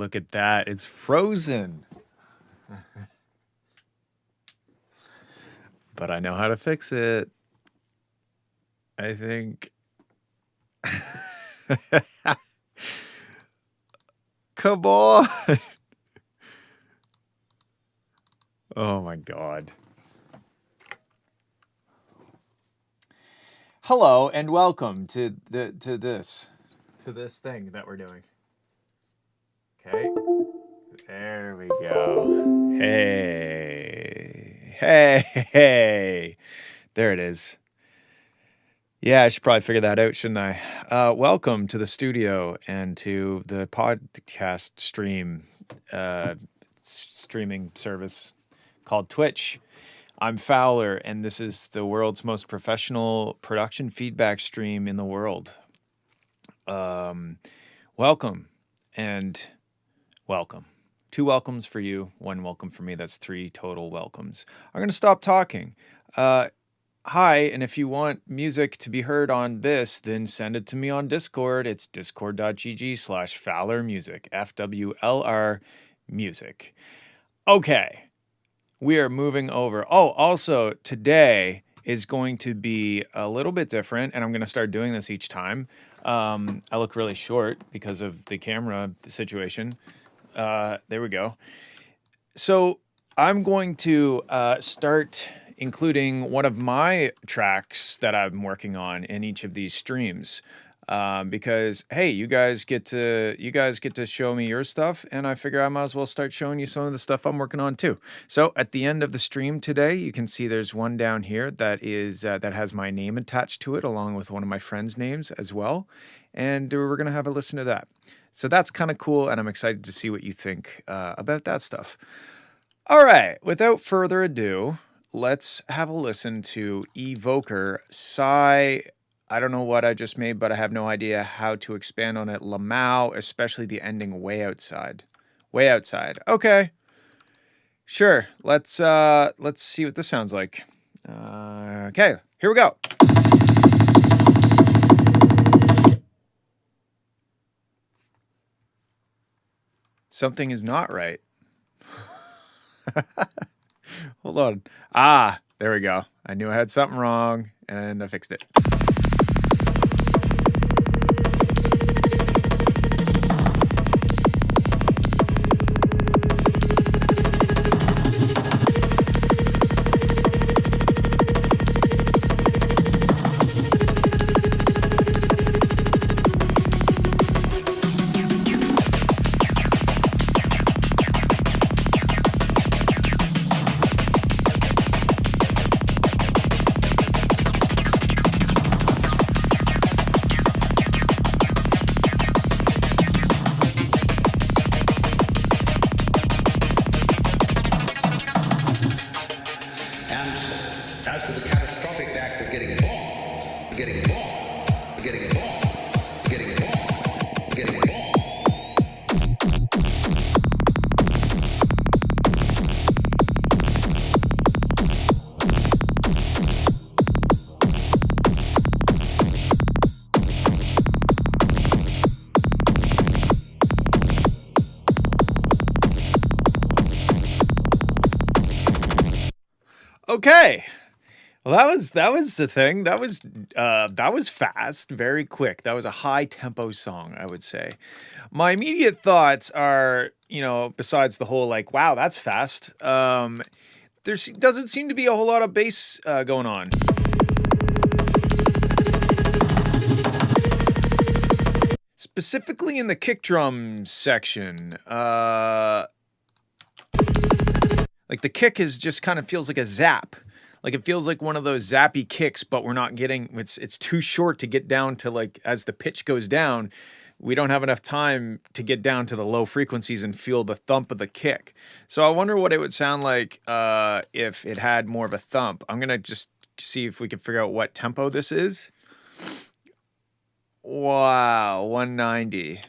look at that. It's frozen. But I know how to fix it. I think. Come on. Oh my God. Hello and welcome to this thing that we're doing. Okay. There we go. Hey. There it is. Yeah, I should probably figure that out, shouldn't I? Welcome to the studio and to the podcast streaming service called Twitch. I'm Fowler, and this is the world's most professional production feedback stream in the world. Welcome and welcome. 2 welcomes for you, 1 welcome for me. That's 3 total welcomes. I'm going to stop talking. Hi, and if you want music to be heard on this, then send it to me on Discord. It's discord.gg/Fowler Music, FWLR Music. Okay, we are moving over. Oh, also, today is going to be a little bit different, and I'm going to start doing this each time. I look really short because of the camera situation. There we go. So I'm going to start including one of my tracks that I'm working on in each of these streams, because hey, you guys get to show me your stuff, and I figure I might as well start showing you some of the stuff I'm working on too. So at the end of the stream today, you can see there's one down here that is that has my name attached to it, along with one of my friends' names as well, and we're gonna have a listen to that. So that's kind of cool, and I'm excited to see what you think about that stuff. All right, without further ado, let's have a listen to Evoker Psy. I don't know what I just made, but I have no idea how to expand on it. Lamau, especially the ending way outside. Way outside. Okay. Sure. Let's see what this sounds like. Okay, here we go. Something is not right. Hold on. Ah, there we go. I knew I had something wrong, and I fixed it. Okay. Well, that was the thing. That was fast, very quick. That was a high tempo song, I would say. My immediate thoughts are, besides the whole like, wow, that's fast. There doesn't seem to be a whole lot of bass going on. Specifically in the kick drum section. Like the kick is just kind of feels like a zap. Like it feels like one of those zappy kicks, but we're not getting, it's too short to get down to like, as the pitch goes down, we don't have enough time to get down to the low frequencies and feel the thump of the kick. So I wonder what it would sound like if it had more of a thump. I'm going to just see if we can figure out what tempo this is. Wow, 190.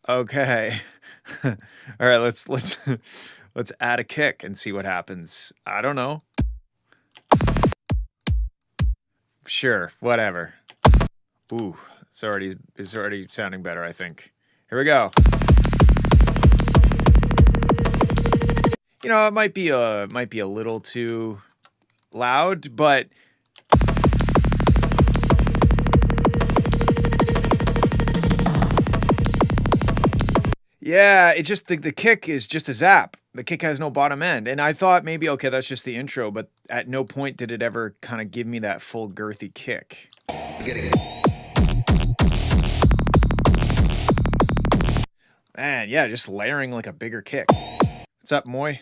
Okay. All right, let's add a kick and see what happens. I don't know. Sure, whatever. Ooh, it's already sounding better, I think. Here we go. it might be a little too loud, but yeah, it just the kick is just a zap. The kick has no bottom end, and I thought maybe, okay, that's just the intro, but at no point did it ever kinda give me that full girthy kick. Getting Man, yeah, just layering like a bigger kick. What's up, Moy?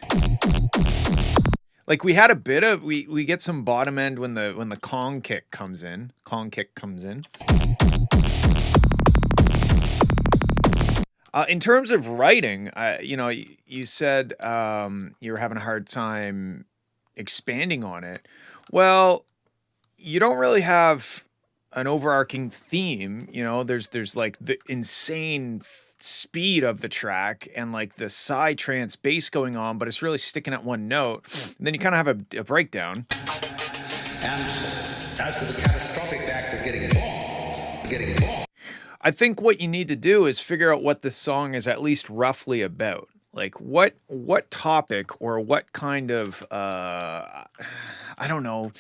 Like, we had a bit of we get some bottom end when the Kong kick comes in. Kong kick comes in. In terms of writing, you said, you were having a hard time expanding on it. Well, you don't really have an overarching theme, there's, like, the insane speed of the track and, like, the psytrance bass going on, but it's really sticking at one note, and then you kinda have a breakdown. and as to the catastrophic act of getting bombed. I think what you need to do is figure out what this song is at least roughly about. Like what topic or what kind of I don't know.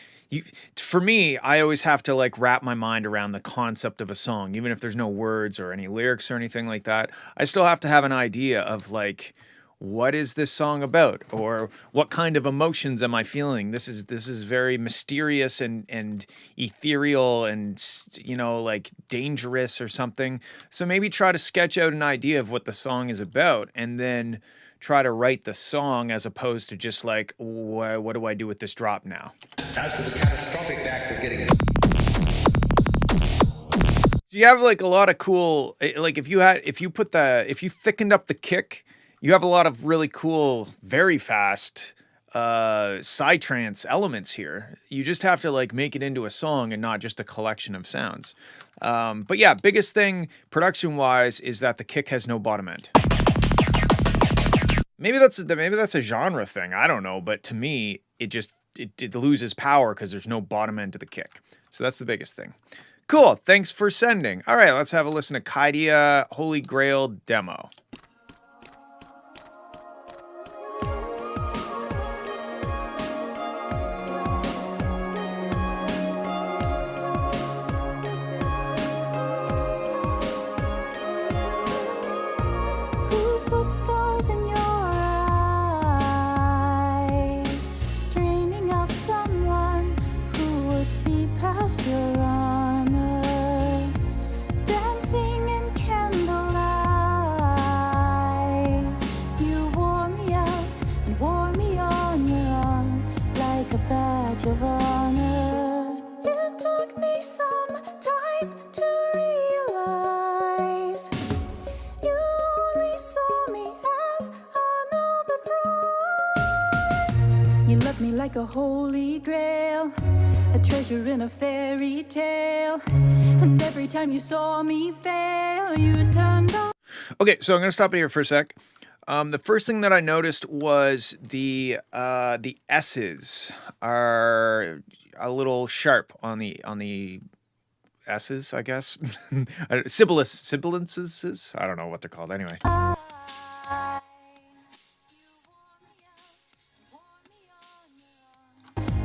For me, I always have to like wrap my mind around the concept of a song, even if there's no words or any lyrics or anything like that. I still have to have an idea of like what is this song about or what kind of emotions am I feeling. This is very mysterious and ethereal and like dangerous or something. So maybe try to sketch out an idea of what the song is about and then try to write the song as opposed to just like what do I do with this drop now. As to the catastrophic act of getting So you have like a lot of cool like if you thickened up the kick, you have a lot of really cool, very fast psytrance elements here. You just have to like make it into a song and not just a collection of sounds. But yeah, biggest thing production wise is that the kick has no bottom end. Maybe that's a genre thing. I don't know, but to me, it loses power because there's no bottom end to the kick. So that's the biggest thing. Cool. Thanks for sending. All right, let's have a listen to Kaidia Holy Grail demo. Stars in your eyes, dreaming of someone who would see past your armor, dancing in candlelight. You wore me out and wore me on your arm like a badge of honor. It took me some time to realize you only saw me as another prize. You loved me like a holy grail, a treasure in a fairy tale. And every time you saw me fail, you turned on. Okay, so I'm gonna stop it here for a sec. The first thing that I noticed was the S's are a little sharp on the S's, I guess. Sibilances. I don't know what they're called anyway.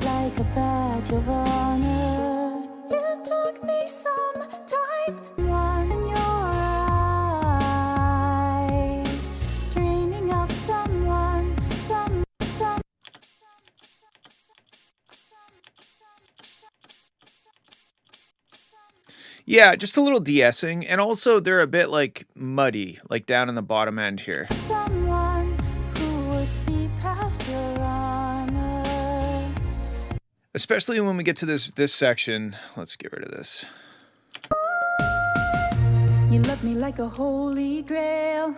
Like a badge of honor. It took me some time. One in your eyes, dreaming of someone, Yeah, just a little de-essing, and also they're a bit like muddy, like down in the bottom end here. someone who would see past your armor. Especially when we get to this section. Let's get rid of this. You love me like a holy grail.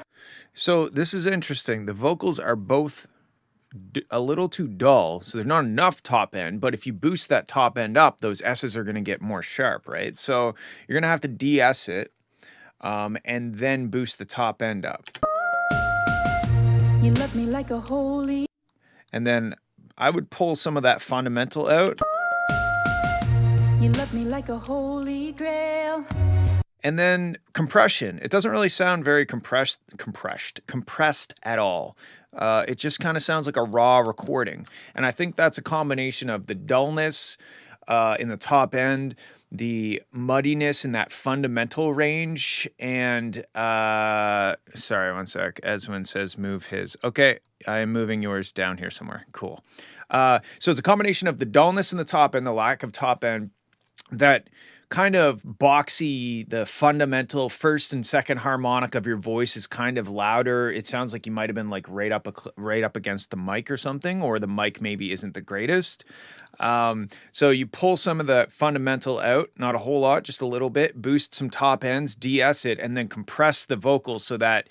So this is interesting. The vocals are both a little too dull, so there's not enough top end, but if you boost that top end up, those S's are going to get more sharp, right? So you're going to have to de-ess it and then boost the top end up. You love me like a holy. And then I would pull some of that fundamental out. You love me like a holy grail. And then compression. It doesn't really sound very compressed at all. It just kind of sounds like a raw recording. And I think that's a combination of the dullness in the top end, the muddiness in that fundamental range, and sorry, one sec. Eswin says move his. Okay, I am moving yours down here somewhere. Cool. So it's a combination of the dullness in the top end, the lack of top end, that kind of boxy, the fundamental first and second harmonic of your voice is kind of louder. It sounds like you might have been like right up against the mic or something, or the mic maybe isn't the greatest. So you pull some of the fundamental out, not a whole lot, just a little bit, boost some top ends, de-ess it, and then compress the vocals so that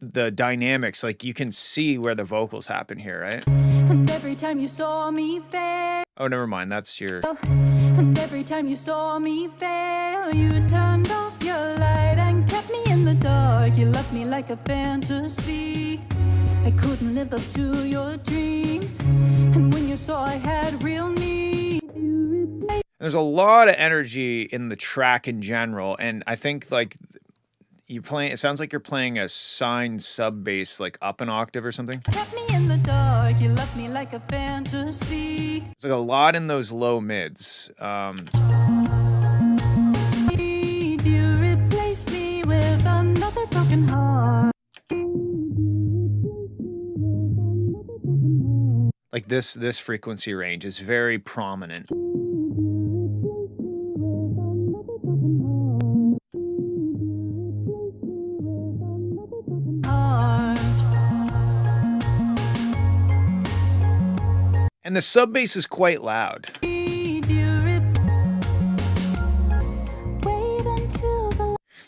the dynamics, like you can see where the vocals happen here, right? And every time you saw me fail, Oh, never mind. That's your. and every time you saw me fail, you turned off your light and kept me in the dark. You left me like a fantasy. I couldn't live up to your dreams. And when you saw I had real need, you replaced. There's a lot of energy in the track in general, and I think like it sounds like you're playing a signed sub bass like up an octave or something. Kept me in the dark, you left me like a fantasy. There's like a lot in those low mids. You replaced me with another broken heart. Like this frequency range is very prominent. And the sub bass is quite loud.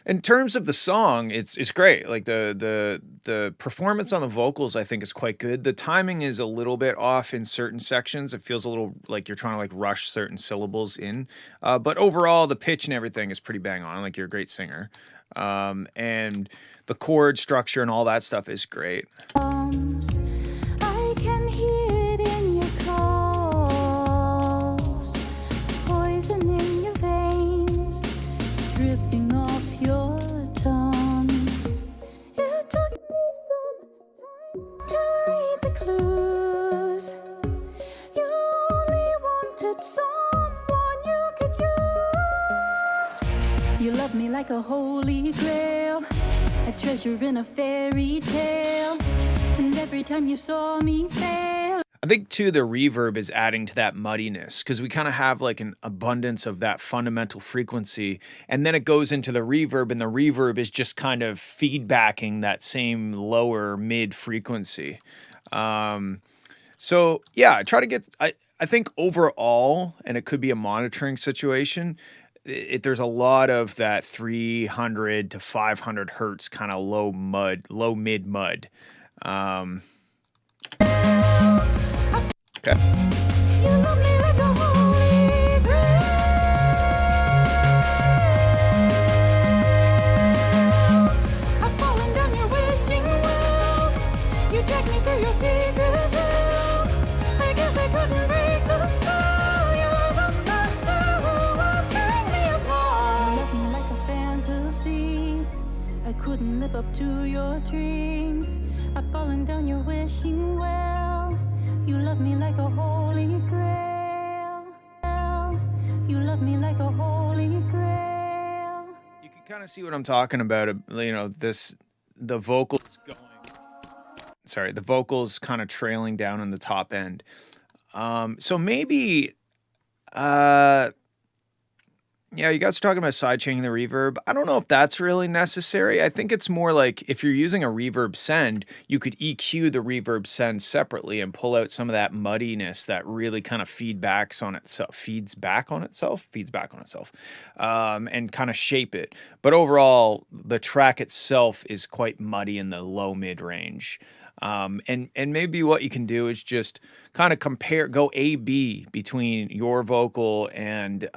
In terms of the song, it's great. Like the performance on the vocals, I think, is quite good. The timing is a little bit off in certain sections. It feels a little like you're trying to like rush certain syllables in. But overall, the pitch and everything is pretty bang on. Like you're a great singer. And the chord structure and all that stuff is great. I can hear it in your calls, poison in your veins, dripping off your tongue. It took me some time to read the clues. You only wanted someone you could use. You love me like a holy grail, a treasure in a fairy tale. And every time you saw me fail. I think too the reverb is adding to that muddiness because we kind of have like an abundance of that fundamental frequency, and then it goes into the reverb, and the reverb is just kind of feedbacking that same lower mid frequency. So yeah, I try to get. I think overall, and it could be a monitoring situation. There's a lot of that 300 to 500 hertz kind of low mid mud. Okay. You love me like a holy grail. I've fallen down your wishing well. You dragged me through your secret hell. I guess I couldn't break the spell. You're the monster who was tearing me apart. You left me like a fantasy. I couldn't live up to your dreams. I've fallen down your wishing well. You love me like a holy grail. You love me like a holy grail. You can kind of see what I'm talking about. You know, the vocals kind of trailing down on the top end. So maybe, yeah, you guys are talking about sidechaining the reverb. I don't know if that's really necessary. I think it's more like if you're using a reverb send, you could EQ the reverb send separately and pull out some of that muddiness that really kind of feeds back on itself, and kind of shape it. But overall, the track itself is quite muddy in the low mid range. And maybe what you can do is just kind of go A/B between your vocal and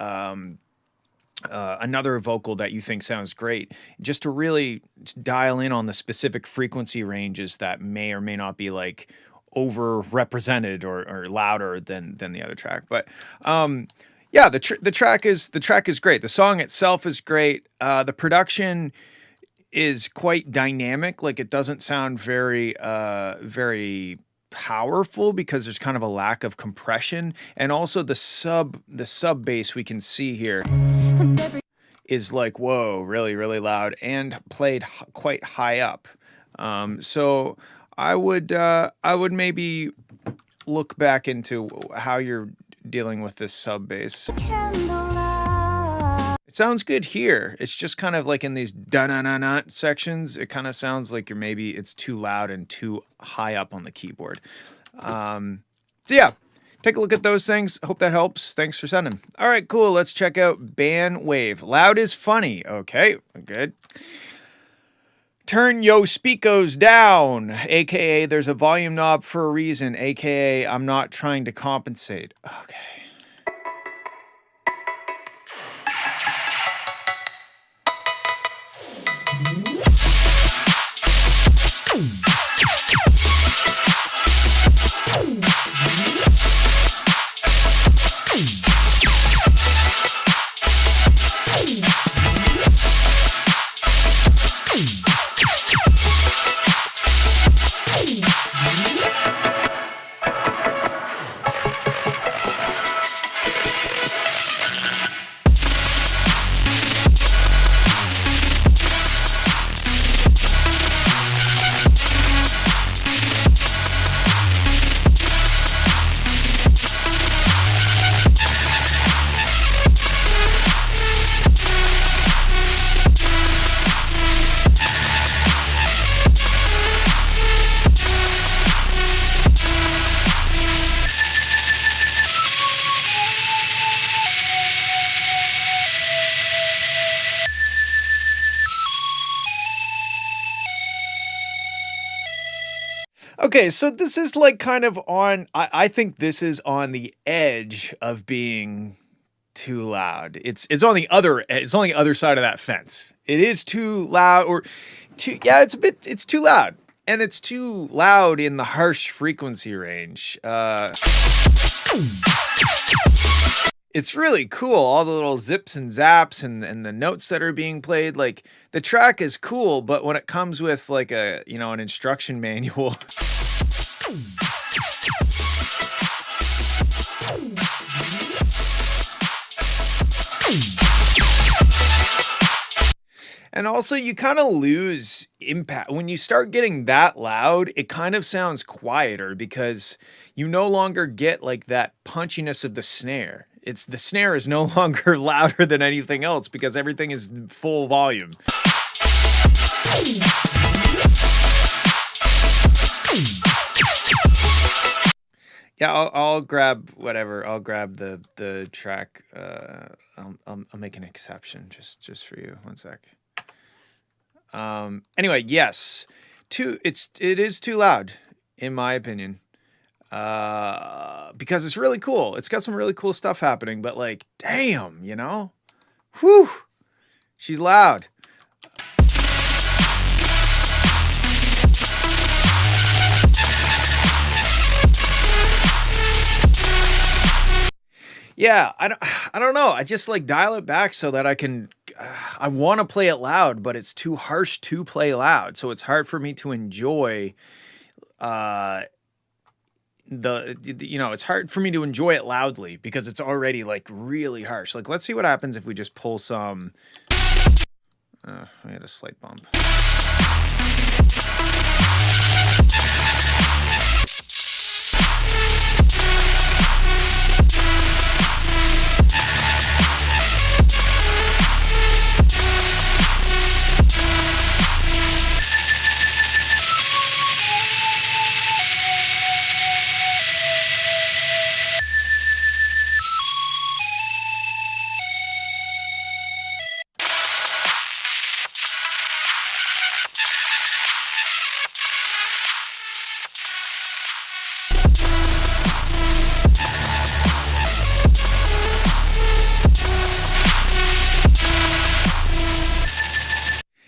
another vocal that you think sounds great, just to really dial in on the specific frequency ranges that may or may not be like overrepresented or louder than the other track. But Yeah, the track is great. The song itself is great. The production is quite dynamic. Like it doesn't sound very powerful because there's kind of a lack of compression, and also the sub bass we can see here And every is like whoa, really loud and played quite high up. So I would maybe look back into how you're dealing with this sub bass. candlelight. It sounds good here. It's just kind of like in these da na na na sections. It kind of sounds like it's too loud and too high up on the keyboard. So yeah, take a look at those things. Hope that helps. Thanks for sending. All right, cool. Let's check out Band Wave. Loud is funny. Okay, good. Turn yo speakos down, aka there's a volume knob for a reason, aka I'm not trying to compensate. Okay. Okay, so this is like kind of I think this is on the edge of being too loud. It's on the other side of that fence. It is too loud or too yeah, it's too loud. And it's too loud in the harsh frequency range. It's really cool, all the little zips and zaps and the notes that are being played. Like the track is cool, but when it comes with like an instruction manual. And also, you kind of lose impact when you start getting that loud. It kind of sounds quieter because you no longer get like that punchiness of the snare. The snare is no longer louder than anything else because everything is full volume. Yeah, I'll grab whatever. I'll grab the track. I'll make an exception just for you. One sec. Anyway, yes, it is too loud, in my opinion. Because it's really cool. It's got some really cool stuff happening, but like, damn, whew, she's loud. Yeah, I don't know. I just like dial it back so that I want to play it loud, but it's too harsh to play loud. So it's hard for me to enjoy, it's hard for me to enjoy it loudly because it's already like really harsh. Like, let's see what happens if we just pull some, we had a slight bump.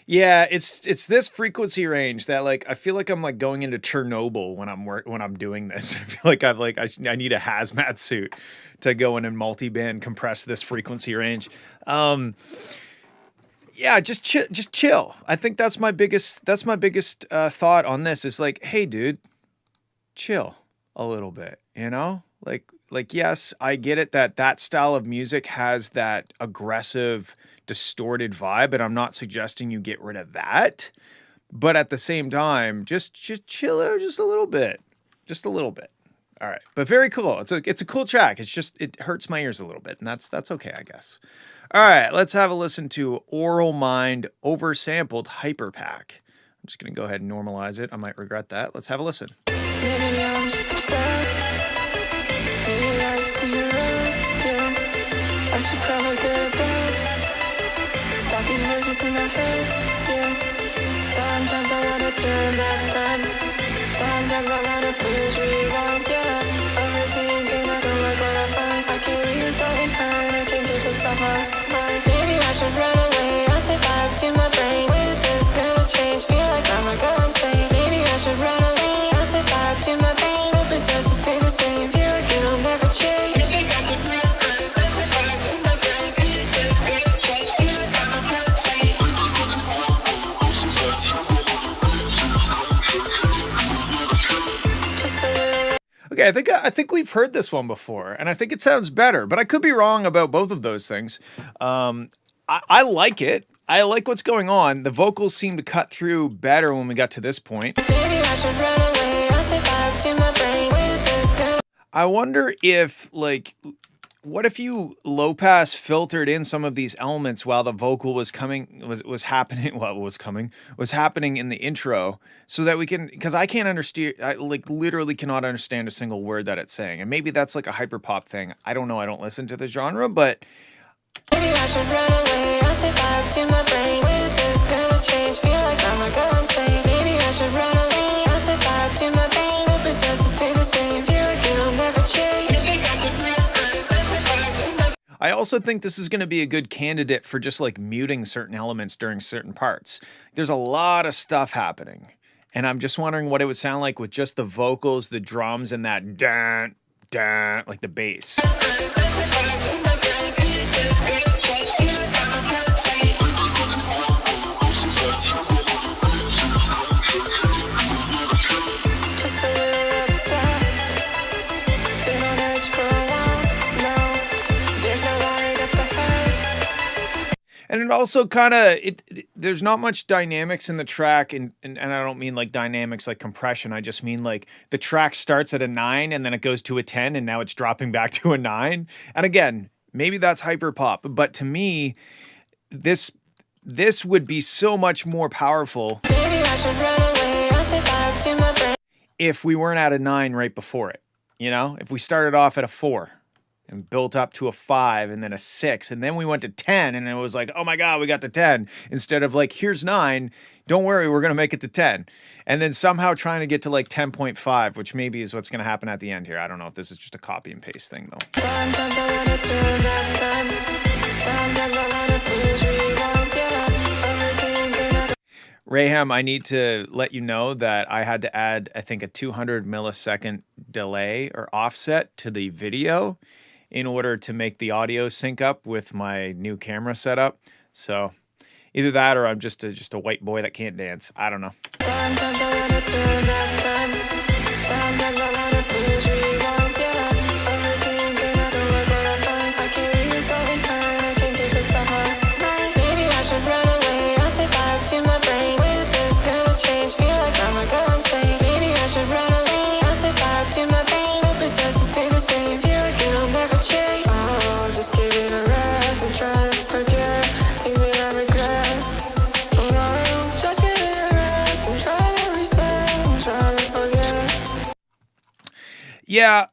Yeah, it's this frequency range that like I feel like I'm like going into Chernobyl when I'm doing this. I feel like I need a hazmat suit to go in and multi-band compress this frequency range. Um, yeah, just chill. I think that's my biggest thought on this is like, hey, dude, chill a little bit, you know? Like yes, I get it that that style of music has that aggressive, distorted vibe, and I'm not suggesting you get rid of that, but at the same time, just chill out just a little bit. Just a little bit. All right. But very cool. It's a cool track. It's just it hurts my ears a little bit, and that's okay, I guess. All right, let's have a listen to Oral Mind oversampled Hyperpack. I'm just going to go ahead and normalize it. I might regret that. Let's have a listen. Maybe I'm just upset. Maybe I just see your eyes, yeah. I should probably go to bed. Stop these voices in my head, yeah. Sometimes I wanna turn back time. Sometimes I wanna push rewind, yeah. Overthinking, I don't like what I find. I can't read this all in time. I can't get this off my mind. Maybe I should run away. I say back to my brain. When is this gonna change? Feel like I'ma go insane. Maybe I should run away. I say back to my brain. Hope it's just to stay the same. Feel like it'll never change. If you got the blue eyes, I say back to my brain. When is this gonna change? Feel like I'ma go insane. Just a little. Okay, I think we've heard this one before, and I think it sounds better, but I could be wrong about both of those things. I like it. I like what's going on. The vocals seem to cut through better when we got to this point. Maybe I should run away. I say back to my brain. When is this gonna. I wonder if like what if you low pass filtered in some of these elements while the vocal was happening was happening in the intro so that we can because I can't understand I like literally cannot understand a single word that it's saying, and maybe that's like a hyper pop thing. I don't know, I don't listen to the genre, but Maybe I should run away. I say back to my brain. When is this gonna change? Feel like I'ma go insane. Maybe I should run away. I say back to my brain. Hope it's just to stay the same. Feel like it'll never change. If you got the blue eyes, I say back to my. I also think this is going to be a good candidate for just like muting certain elements during certain parts. There's a lot of stuff happening, and I'm just wondering what it would sound like with just the vocals, the drums, and that dan dan like the bass. Just a little obsessed. Been on edge for a while now. There's no light up ahead. And it also kind of there's not much dynamics in the track, and I don't mean like dynamics like compression. I just mean like the track starts at a 9 and then it goes to a 10 and now it's dropping back to a 9. And again, maybe that's hyper pop, but to me this this would be so much more powerful Maybe I should run away. I say back to my brain. if we weren't at a 9 right before it. You know, if we started off at a 4 and built up to a 5 and then a 6 and then we went to 10 and it was like, oh my god, we got to 10, instead of like, here's 9, don't worry, we're going to make it to 10, and then somehow trying to get to like 10.5, which maybe is what's going to happen at the end here. I don't know if this is just a copy and paste thing though. Sometimes I wanna turn back time. Sometimes I wanna push rewind, yeah. Overthinking, I Raham, I need to let you know that I had to add, I think, a 200 millisecond delay or offset to the video in order to make the audio sync up with my new camera setup. So either that or I'm just a white boy that can't dance. I don't know. sometimes I wanna turn back time. Sometimes I wanna push rewind, yeah. Overthinking, I don't like what I find. I can't read this all in time. I can't get this off my mind. Maybe I should run away. I say back to my brain. When is this gonna change? Feel like I'ma go insane. Maybe I should run away. I say back to my brain. Hope it's just to stay the same. Feel like it'll never change. Oh, just give it a rest and try to forget things that I regret. Oh, just give it a rest and try to reset and try to forget. Yeah,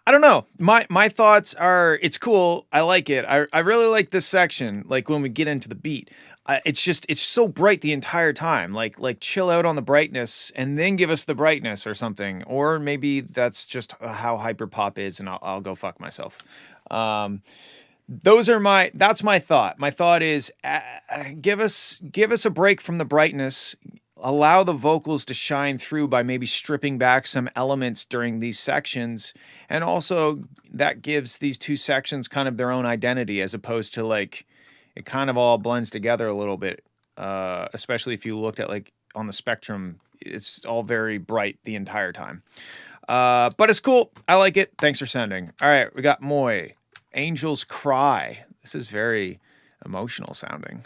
I don't know. My thoughts are it's cool. I like it. I really like this section. Like when we get into the beat, it's so bright the entire time. Like chill out on the brightness and then give us the brightness or something. Or maybe that's just how hyperpop is, and I'll go fuck myself. That's my thought. My thought is give us a break from the brightness. Allow the vocals to shine through by maybe stripping back some elements during these sections. And also that gives these two sections kind of their own identity as opposed to like it kind of all blends together a little bit. Especially if you looked at like on the spectrum, it's all very bright the entire time. But it's cool. I like it. Thanks for sending. All right, we got Moy. Angels Cry. This is very emotional sounding.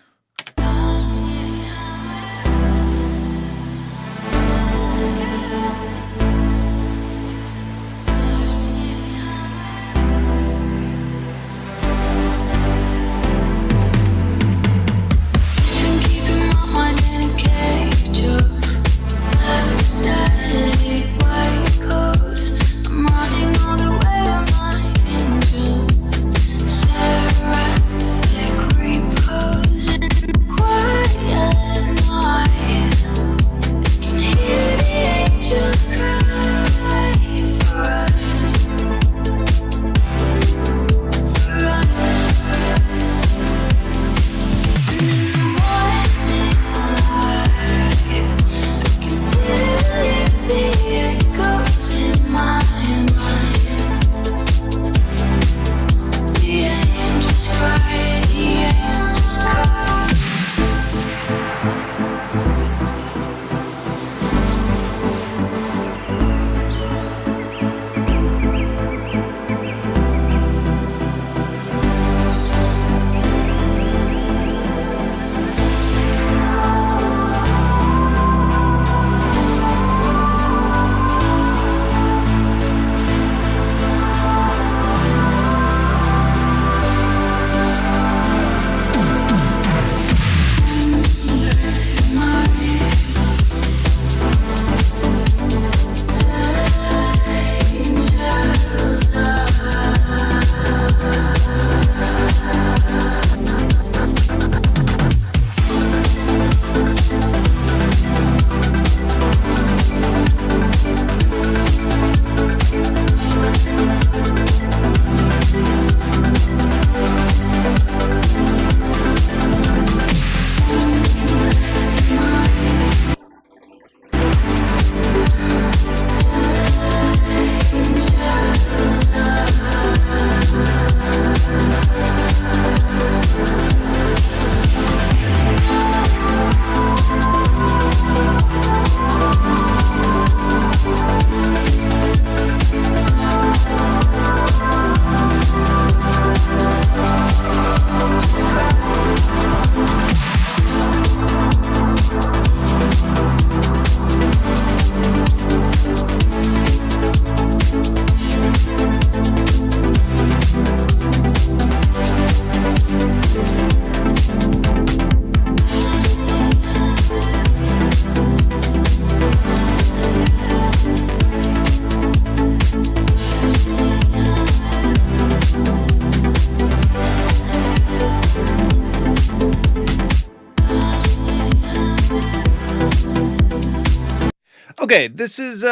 Okay, this is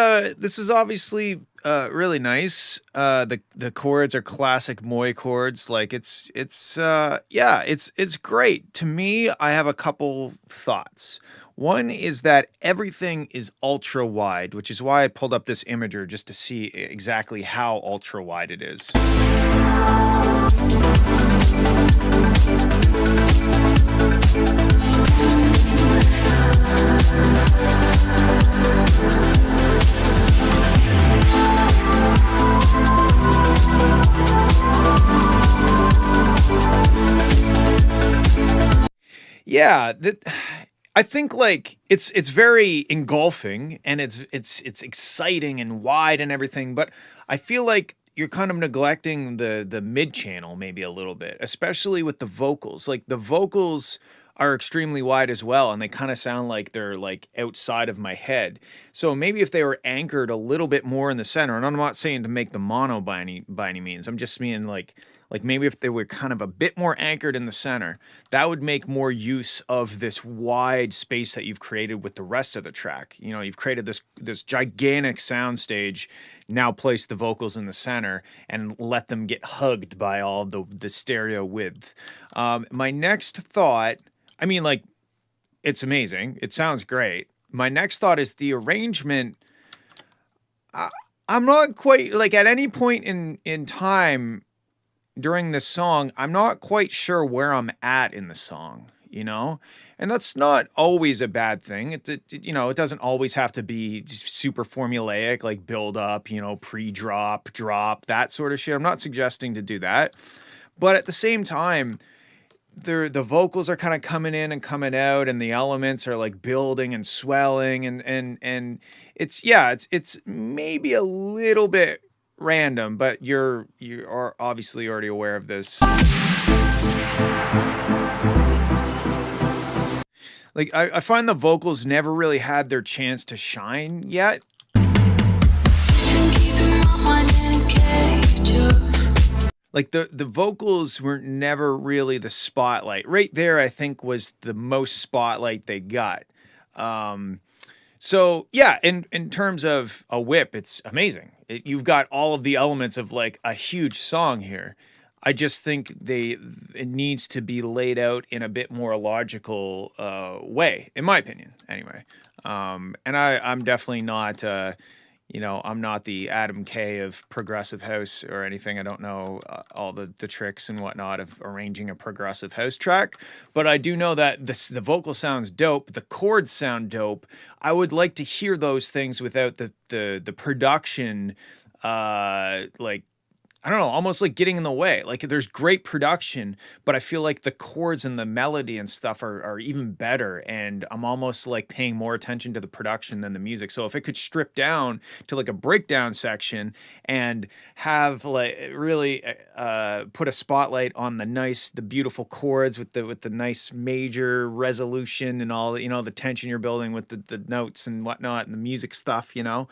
obviously really nice. The chords are classic Moy chords. Like it's great. To me, I have a couple thoughts. One is that everything is ultra wide, which is why I pulled up this imager just to see exactly how ultra wide it is. Yeah, I think like it's very engulfing and it's exciting and wide and everything, but I feel like you're kind of neglecting the mid channel maybe a little bit, especially with the vocals. Like the vocals are extremely wide as well, and they kind of sound like they're like outside of my head. So maybe if they were anchored a little bit more in the center, and I'm not saying to make them mono by any means. I'm just meaning like maybe if they were kind of a bit more anchored in the center, that would make more use of this wide space that you've created with the rest of the track. You know, you've created this gigantic sound stage. Now place the vocals in the center and let them get hugged by all the stereo width. My next thought, I mean, like, it's amazing. It sounds great. My next thought is the arrangement. I, I'm not quite like at any point in time during this song, I'm not quite sure where I'm at in the song, you know? And that's not always a bad thing. You know, it doesn't always have to be super formulaic, like build up, you know, pre-drop, drop, that sort of shit. I'm not suggesting to do that. But at the same time, the vocals are kind of coming in and coming out, and the elements are like building and swelling, and it's yeah, it's maybe a little bit random, but you are obviously already aware of this. Like I find the vocals never really had their chance to shine yet. Like the vocals were never really the spotlight. Right there, I think was the most spotlight they got. So yeah, in terms of a whip, it's amazing. You've got all of the elements of like a huge song here. I just think it needs to be laid out in a bit more logical way, in my opinion. Anyway, and I'm definitely not. You know, I'm not the Adam K of progressive house or anything. I don't know all the tricks and whatnot of arranging a progressive house track, but I do know that the vocal sounds dope, the chords sound dope. I would like to hear those things without the production, like, I don't know, almost like getting in the way. Like there's great production, but I feel like the chords and the melody and stuff are even better. And I'm almost like paying more attention to the production than the music. So if it could strip down to like a breakdown section and have like really put a spotlight on the beautiful chords with the nice major resolution and all, you know, the tension you're building with the notes and whatnot and the music stuff, you know.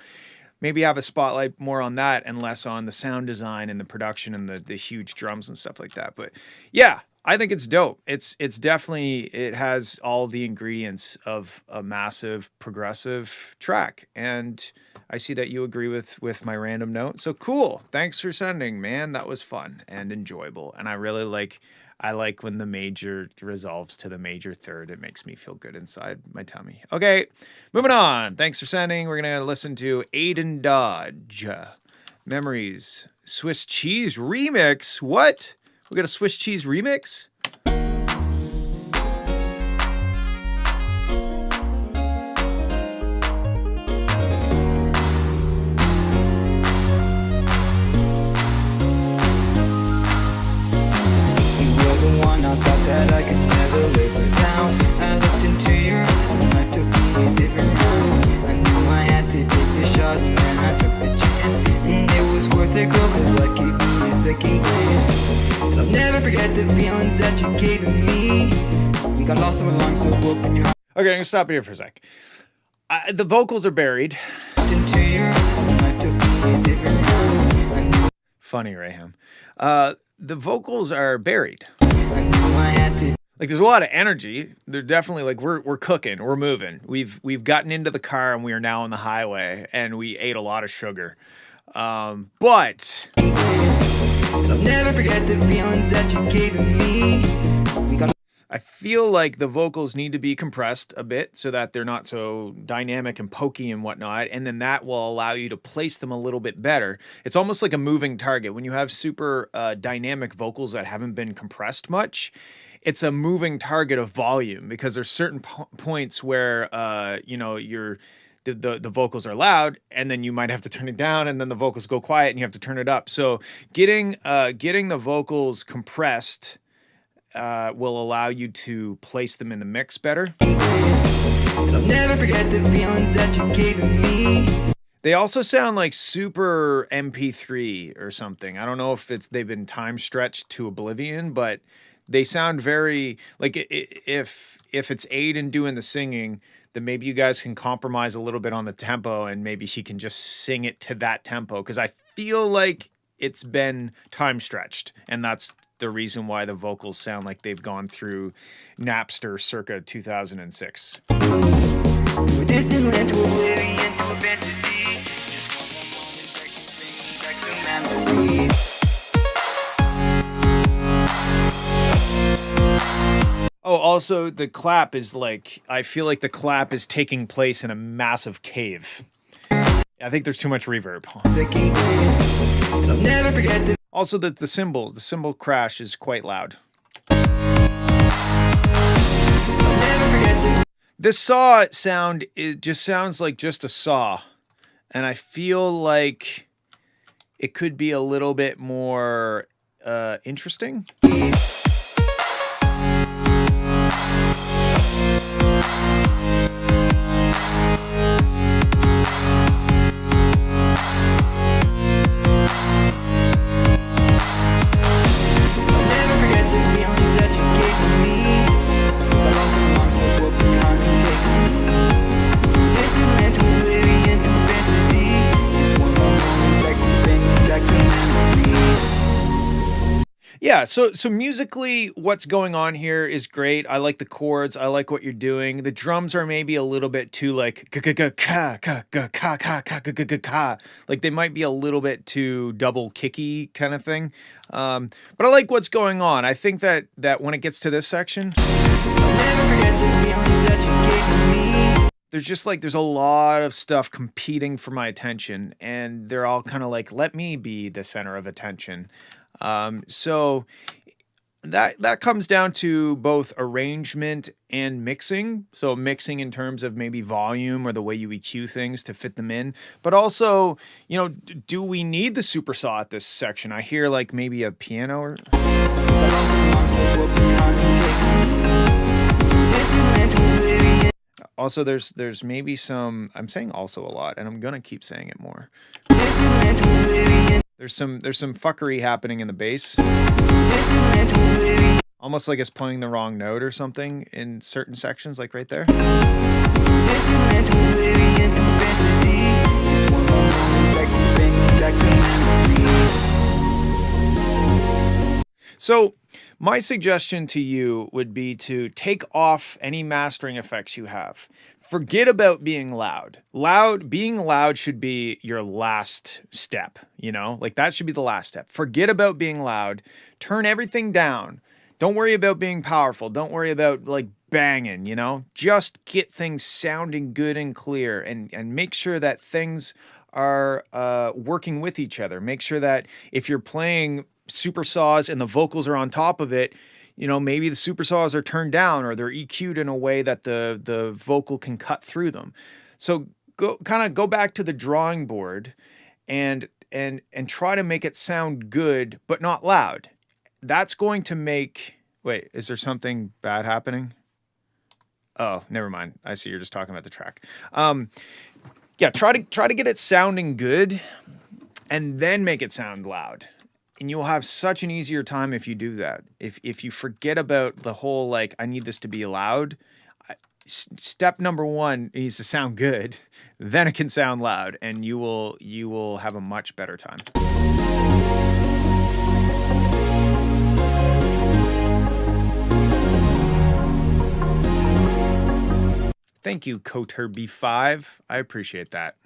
Maybe have a spotlight more on that and less on the sound design and the production and the huge drums and stuff like that. But yeah, I think it's dope. It's definitely, it has all the ingredients of a massive progressive track. And I see that you agree with my random note. So cool. Thanks for sending, man. That was fun and enjoyable. And I like when the major resolves to the major third. It makes me feel good inside my tummy. Okay, moving on. Thanks for sending. We're going to listen to Aiden Dodge. Memories. Swiss Cheese Remix. What? We got a Swiss Cheese Remix? That I could never live without. I looked into your eyes and life took me a different route. I knew I had to take the shot and then I took the chance. And it was worth it, girl, cause life gave me a second glance. And I'll never forget the feelings that you gave to me. We got lost and along, so open your heart. Okay, I'm gonna stop here for a sec. The vocals are buried. Into your eyes and life took me a different route. Funny, Raham. The vocals are buried. Like there's a lot of energy. They're definitely like we're cooking, we're moving. We've gotten into the car and we are now on the highway and we ate a lot of sugar. But I'll never forget the feelings that you gave to me. I feel like the vocals need to be compressed a bit so that they're not so dynamic and pokey and whatnot, and then that will allow you to place them a little bit better. It's almost like a moving target. When you have super dynamic vocals that haven't been compressed much, it's a moving target of volume because there's certain points where you know the vocals are loud, and then you might have to turn it down, and then the vocals go quiet, and you have to turn it up. So getting the vocals compressed will allow you to place them in the mix better. I'll never forget the feelings that you gave to me. They also sound like super MP3 or something. I don't know if they've been time stretched to oblivion, but They sound very like if it's Aiden doing the singing, then maybe you guys can compromise a little bit on the tempo and maybe he can just sing it to that tempo because I feel like it's been time stretched and that's the reason why the vocals sound like they've gone through Napster circa 2006. We're distant land to oblivion, to a fantasy. Just one more moment, bringing back some memories. Oh, also the clap is like, I feel like the clap is taking place in a massive cave. I think there's too much reverb. I'll never forget the Also the cymbal crash is quite loud. This saw sound, it just sounds like just a saw. And I feel like it could be a little bit more interesting. Yeah, so musically, what's going on here is great. I like the chords. I like what you're doing. The drums are maybe a little bit too like like they might be a little bit too double kicky kind of thing. But I like what's going on. I think that when it gets to this section, there's a lot of stuff competing for my attention, and they're all kind of like, let me be the center of attention. So that comes down to both arrangement and mixing. So mixing in terms of maybe volume or the way you EQ things to fit them in, but also, do we need the super saw at this section? I hear like maybe a piano or. Also, there's maybe some. I'm saying also a lot, and I'm gonna keep saying it more. There's some fuckery happening in the bass. Almost like it's playing the wrong note or something in certain sections, like right there. So my suggestion to you would be to take off any mastering effects you have. Forget about being loud. Being loud should be your last step, like that should be the last step. Forget about being loud. Turn everything down. Don't worry about being powerful. Don't worry about like banging, just get things sounding good and clear and make sure that things are working with each other. Make sure that if you're playing super saws and the vocals are on top of it, maybe the super saws are turned down or they're EQ'd in a way that the vocal can cut through them. So go back to the drawing board and try to make it sound good, but not loud. That's going to make, wait, is there something bad happening? Oh, never mind. I see you're just talking about the track. Yeah, try to get it sounding good and then make it sound loud. And you'll have such an easier time if you do that. If you forget about the whole, like, I need this to be loud, step number one needs to sound good, then it can sound loud, and you will have a much better time. Thank you, Coter B5. I appreciate that.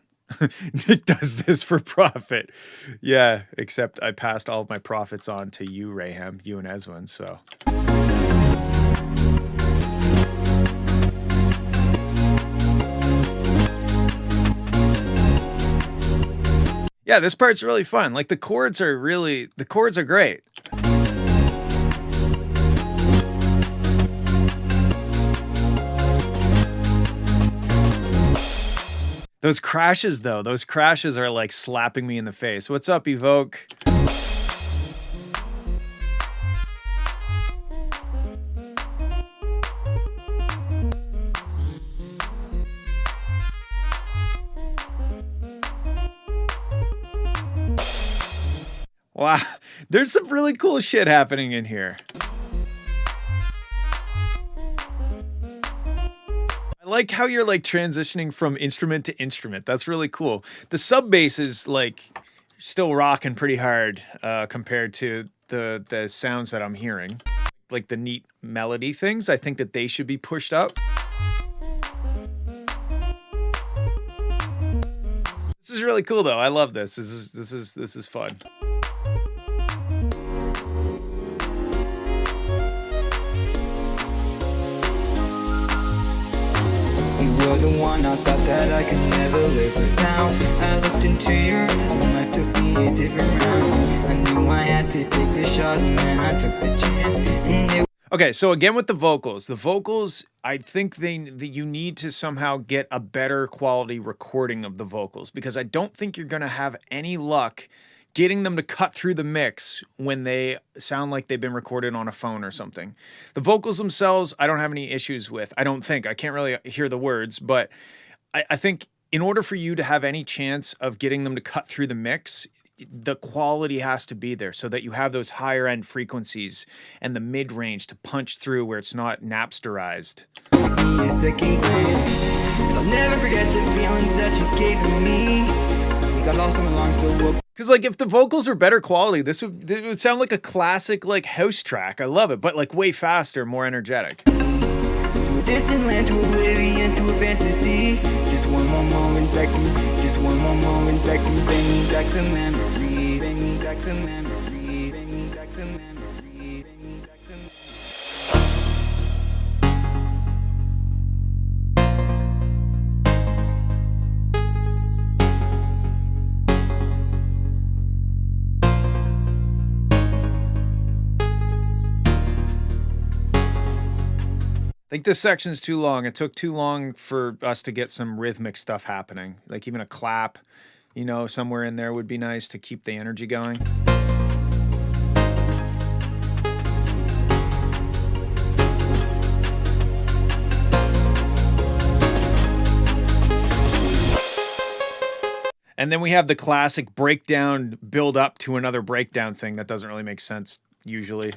Nick does this for profit. Yeah, except I passed all of my profits on to you, Raham, you and Eswin, so. Yeah, this part's really fun. Like the chords are great. Those crashes are like slapping me in the face. What's up, Evoke? Wow, there's some really cool shit happening in here. like how you're like transitioning from instrument to instrument. That's really cool. The sub bass is like still rocking pretty hard compared to the sounds that I'm hearing. Like the neat melody things, I think that they should be pushed up. This is really cool though. I love this. This is fun. You were the one I thought that I could never live without. I looked into your eyes and life took me a different round. I knew I had to take the shot and then I took the chance. And Okay, so again with the vocals, I think that you need to somehow get a better quality recording of the vocals because I don't think you're gonna have any luck getting them to cut through the mix when they sound like they've been recorded on a phone or something. The vocals themselves, I don't have any issues with. I don't think. I can't really hear the words, but I think in order for you to have any chance of getting them to cut through the mix, the quality has to be there so that you have those higher end frequencies and the mid range to punch through where it's not Napsterized. me a second glance. I'll never forget the feelings that you gave to me. We got lost on the long so woke. Because like if the vocals are better quality, it would sound like a classic like house track. I love it, but like way faster, more energetic. To a distant land, to oblivion, to a fantasy. Just one more moment back to, just one more moment back to, bring me back some memory, bring me back some memory, bring me back some memory, bring me back some. I think this section's too long. It took too long for us to get some rhythmic stuff happening. Like even a clap, you know, somewhere in there would be nice to keep the energy going. And then we have the classic breakdown build up to another breakdown thing that doesn't really make sense usually.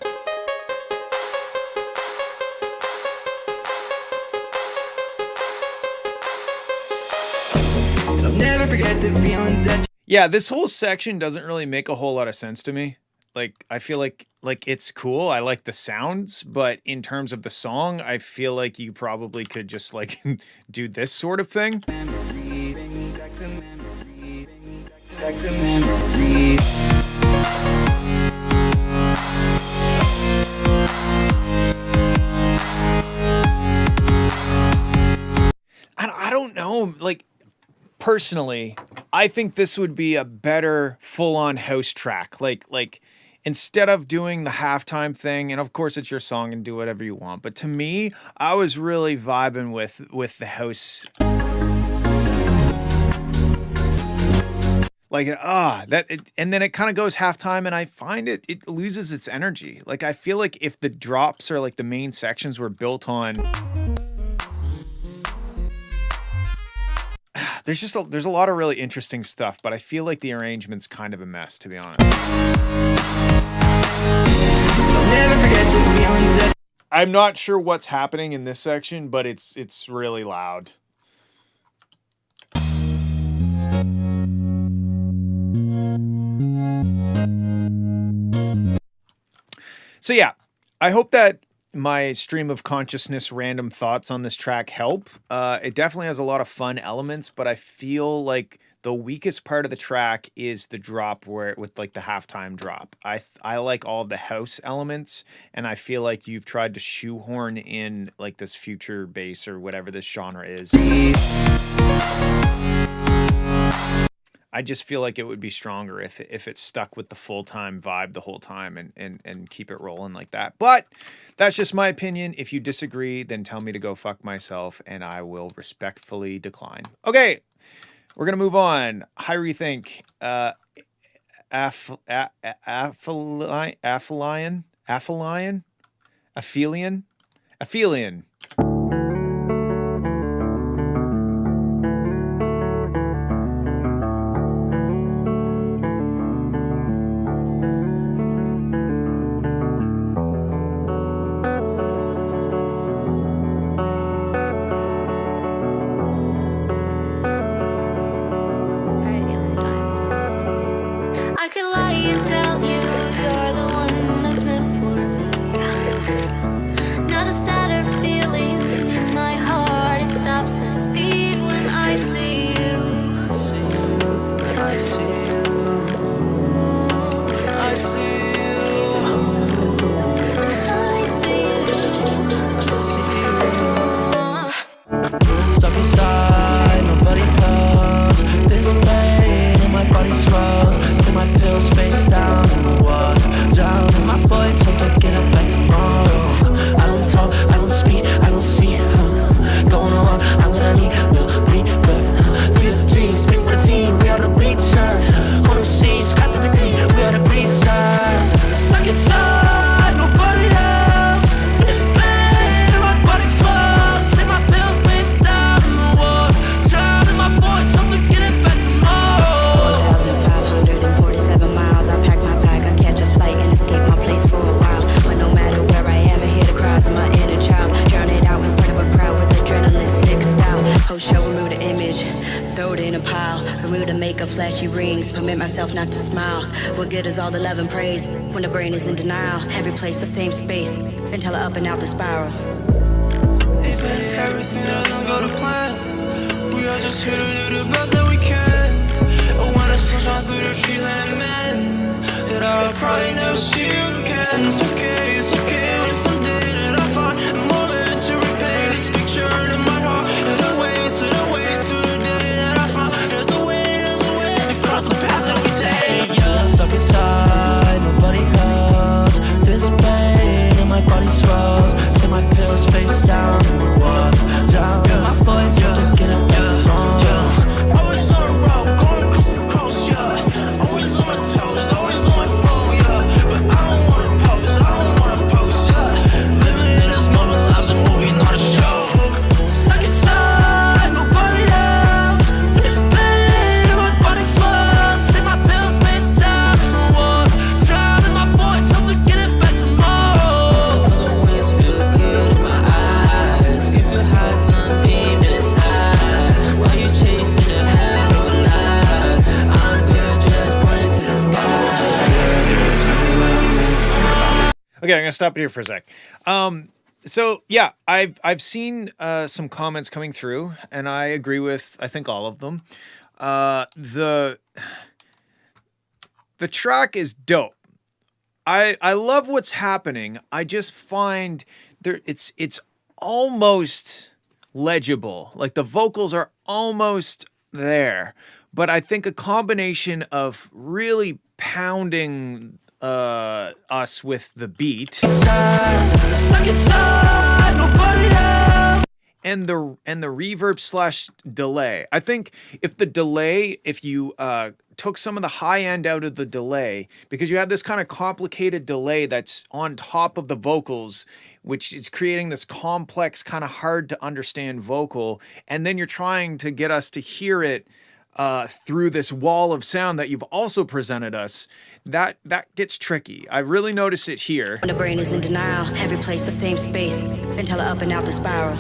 I'll never forget the feelings that. Yeah, this whole section doesn't really make a whole lot of sense to me. Like I feel like it's cool. I like the sounds, but in terms of the song, I feel like you probably could just like do this sort of thing. Memory, bring me back some memory, bring me back some memory. I don't know, like personally, I think this would be a better full-on house track. Like instead of doing the halftime thing, and of course it's your song and do whatever you want, but to me, I was really vibing with the house. Like and then it kind of goes halftime, and I find it loses its energy. Like I feel like if the drops or like the main sections were built on. There's a lot of really interesting stuff, but I feel like the arrangement's kind of a mess, to be honest. I'll never forget the feelings that. I'm not sure what's happening in this section, but it's really loud. So yeah, I hope that my stream of consciousness random thoughts on this track help. It definitely has a lot of fun elements, but I feel like the weakest part of the track is the drop with like the halftime drop. I like all of the house elements, and I feel like you've tried to shoehorn in like this future bass or whatever this genre is. I just feel like it would be stronger if it stuck with the full-time vibe the whole time and keep it rolling like that. But that's just my opinion. If you disagree, then tell me to go fuck myself and I will respectfully decline. Okay, we're going to move on. High Rethink, Aphelion. lie and tell you you're the one that's meant for me. Not a sadder feeling in my heart. It stops its beat when I see you. When I see you, when I see you, I see I see you. you. Stuck inside, nobody knows. This pain in my body swells. Take my pills face down in the water. Drown in my voice, hope to get it back tomorrow. I don't talk, I don't speak, I don't see. Going on, I'm gonna need a little breather. Feel the dreams, speak with a team, we are the bleachers. On the seas, scrap the green, we are the breezers. Stuck inside, nobody else. This pain in my body swells. Take my pills face down in the water. Drown in my voice, hope to get it back tomorrow. 1,547 miles. I pack my bag, I catch a flight and escape my place for a while. But no matter where I am, I hear the cries of my inner child. Drown it out in front of a crowd with adrenaline stick style. Post show, remove the image, throw it in a pile. Remove the makeup, flashy rings, permit myself not to smile. What good is all the love and praise when the brain is in denial? Every place, the same space, until I up and out the spiral. Even if everything doesn't go to plan, we are just here to do the best that we can. And when the sun shines through the trees and men, that I'll probably never see you again. It's okay when someday that I find a moment to repay this picture in my heart. And the way to the ways to the day that I find there's a way to cross the paths that we take. Yeah, stuck inside, nobody else. This pain in my body swells. Take my pills face down in the water. Drown in my voice, hope to get it back tomorrow. Always on the road, going coast to coast, yeah. Always on my toes, always on my phone, yeah. But I don't wanna pose, yeah. Living in this moment, life's a movie, not a show. Stuck inside, nobody else. This pain in my body swells. Take my pills face down in the water. Drown in my voice, hope to get it back tomorrow. The winds feel good in my eyes. You feel hot, sunbeam inside. While you chasing a hell of a lie, I'm good, just pointing to the sky. Okay, I'm gonna stop it here for a sec. So yeah, I've seen some comments coming through, and I agree with I think all of them. The track is dope. I love what's happening. I just find it's almost legible. Like the vocals are almost there, but I think a combination of really pounding us with the beat Stuck inside, nobody else. and the reverb slash delay. I think if you took some of the high end out of the delay, because you have this kind of complicated delay that's on top of the vocals, which is creating this complex, kind of hard to understand vocal, and then you're trying to get us to hear it through this wall of sound that you've also presented us. That gets tricky. I really notice it here. When the brain is in denial, every place, the same space, until I up and out the spiral.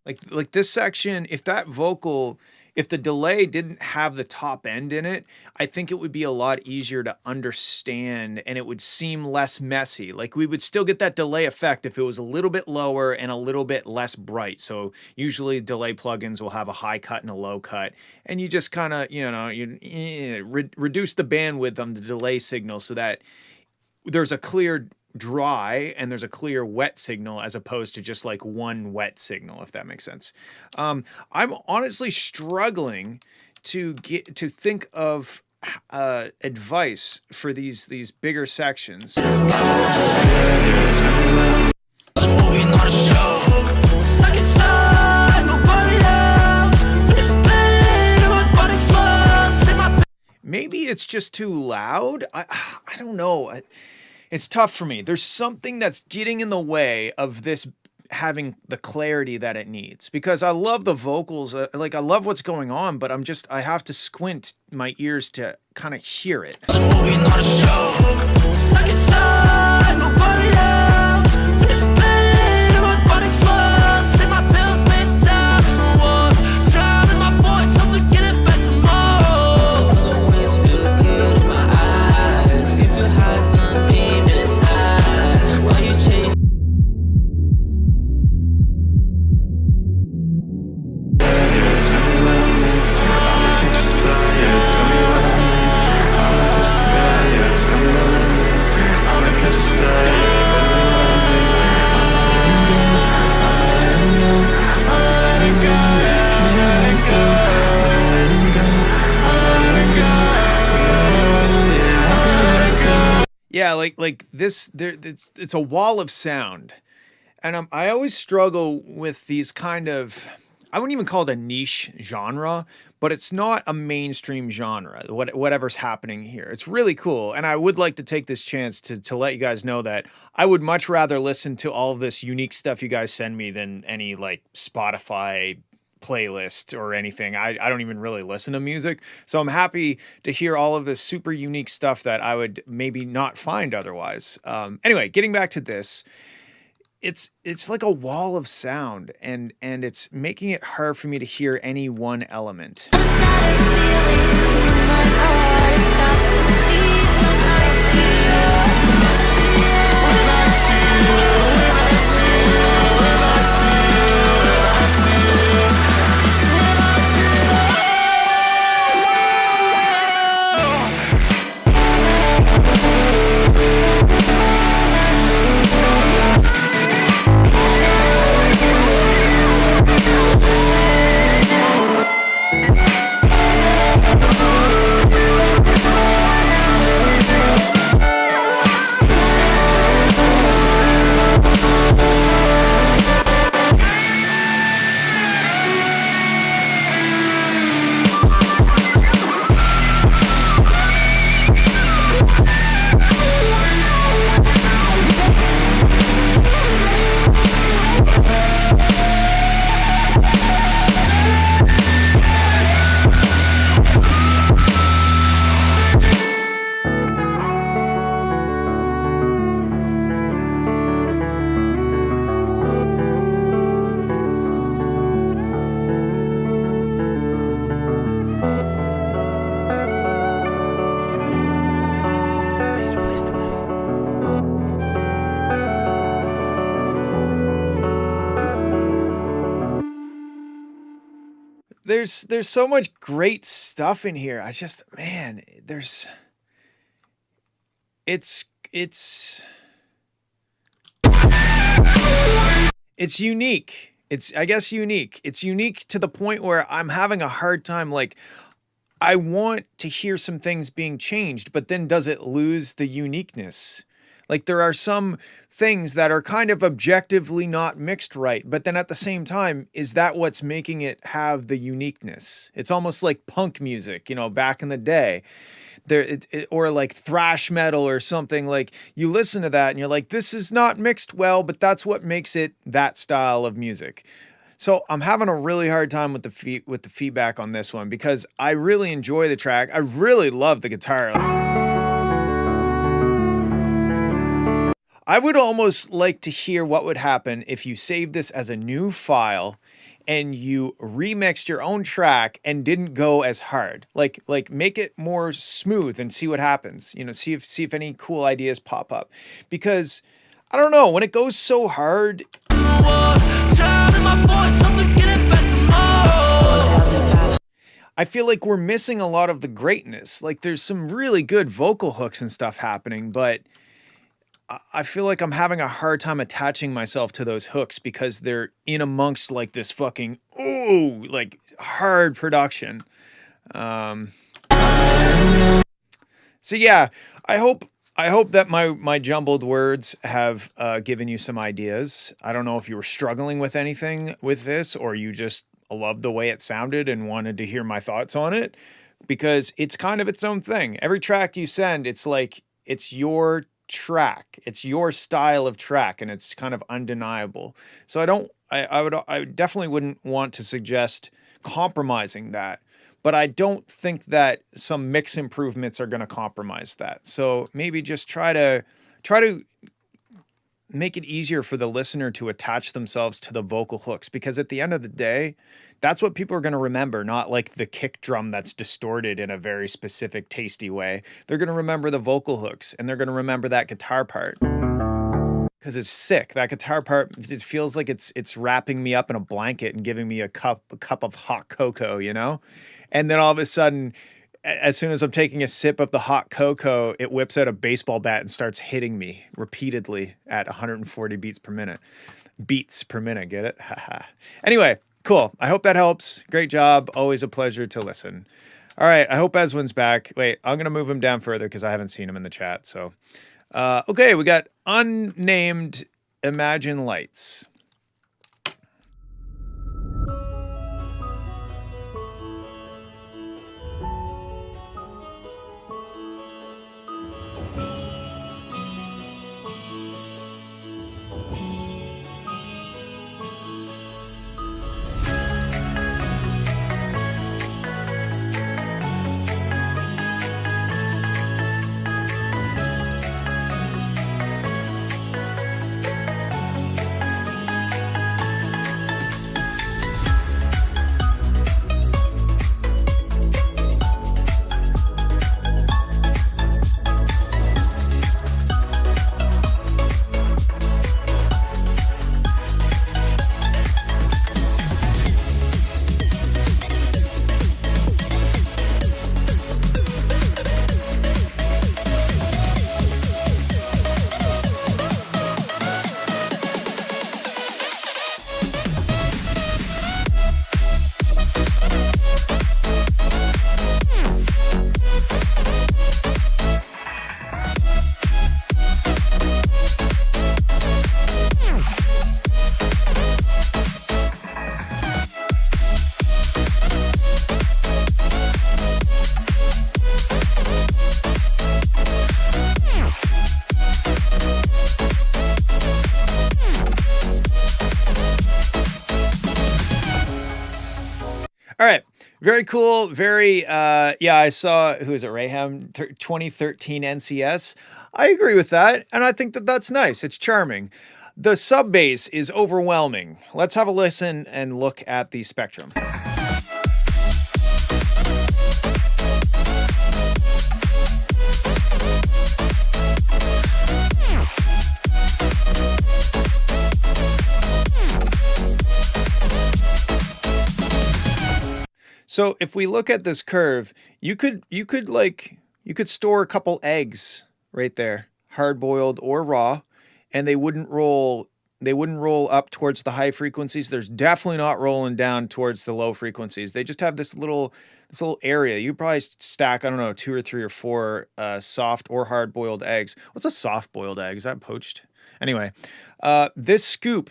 Like this section, if the delay didn't have the top end in it, I think it would be a lot easier to understand and it would seem less messy. Like we would still get that delay effect if it was a little bit lower and a little bit less bright. So usually delay plugins will have a high cut and a low cut, and you just kind of, reduce the bandwidth on the delay signal so that there's a clear dry and there's a clear wet signal as opposed to just like one wet signal, if that makes sense. I'm honestly struggling to think of advice for these bigger sections. Maybe it's just too loud. I don't know. It's tough for me. There's something that's getting in the way of this having the clarity that it needs, because I love the vocals. I love what's going on, but I have to squint my ears to kind of hear it. Yeah, like this there it's a wall of sound. And I always struggle with these kind of, I wouldn't even call it a niche genre, but it's not a mainstream genre. Whatever's happening here, it's really cool. And I would like to take this chance to let you guys know that I would much rather listen to all of this unique stuff you guys send me than any like Spotify playlist or anything. I don't even really listen to music. So I'm happy to hear all of this super unique stuff that I would maybe not find otherwise. Anyway, getting back to this, it's like a wall of sound, and it's making it hard for me to hear any one element. There's so much great stuff in here. I just, man, there's it's it's it's unique. It's, I guess, unique. It's unique to the point where I'm having a hard time, like, I want to hear some things being changed, but then does it lose the uniqueness? Like, there are some things that are kind of objectively not mixed right, but then at the same time, is that what's making it have the uniqueness? It's almost like punk music, back in the day. Or like thrash metal or something. Like, you listen to that and you're like, this is not mixed well, but that's what makes it that style of music. So I'm having a really hard time with the feedback on this one, because I really enjoy the track. I really love the guitar. I would almost like to hear what would happen if you saved this as a new file and you remixed your own track and didn't go as hard. Like make it more smooth and see what happens. See if any cool ideas pop up. Because I don't know, when it goes so hard, I feel like we're missing a lot of the greatness. Like, there's some really good vocal hooks and stuff happening, but I feel like I'm having a hard time attaching myself to those hooks because they're in amongst like this fucking, like hard production. So yeah, I hope that my jumbled words have given you some ideas. I don't know if you were struggling with anything with this, or you just loved the way it sounded and wanted to hear my thoughts on it, because it's kind of its own thing. Every track you send, it's like, it's your track, it's your style of track, and it's kind of undeniable. So I definitely wouldn't want to suggest compromising that, but I don't think that some mix improvements are going to compromise that. So maybe just try to make it easier for the listener to attach themselves to the vocal hooks, because at the end of the day, that's what people are going to remember, not like the kick drum that's distorted in a very specific, tasty way. They're going to remember the vocal hooks, and they're going to remember that guitar part, because it's sick. That guitar part, it feels like it's wrapping me up in a blanket and giving me a cup of hot cocoa, And then all of a sudden, as soon as I'm taking a sip of the hot cocoa, it whips out a baseball bat and starts hitting me repeatedly at 140 beats per minute. Beats per minute, get it? Haha. Anyway, cool. I hope that helps. Great job. Always a pleasure to listen. All right, I hope Ezwin's back. Wait, I'm gonna move him down further because I haven't seen him in the chat. So, okay, we got unnamed Imagine Lights. All right. Very cool. Very, yeah, I saw, who is it, Raham, 2013 NCS. I agree with that. And I think that that's nice. It's charming. The sub bass is overwhelming. Let's have a listen and look at the spectrum. So if we look at this curve, you could store a couple eggs right there, hard boiled or raw, and they wouldn't roll up towards the high frequencies. There's definitely not rolling down towards the low frequencies. They just have this little area. You probably stack, I don't know, 2 or 3 or 4 soft or hard boiled eggs. What's a soft boiled egg? Is that poached? Anyway, this scoop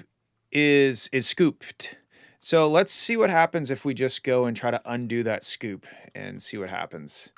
is scooped. So let's see what happens if we just go and try to undo that scoop and see what happens.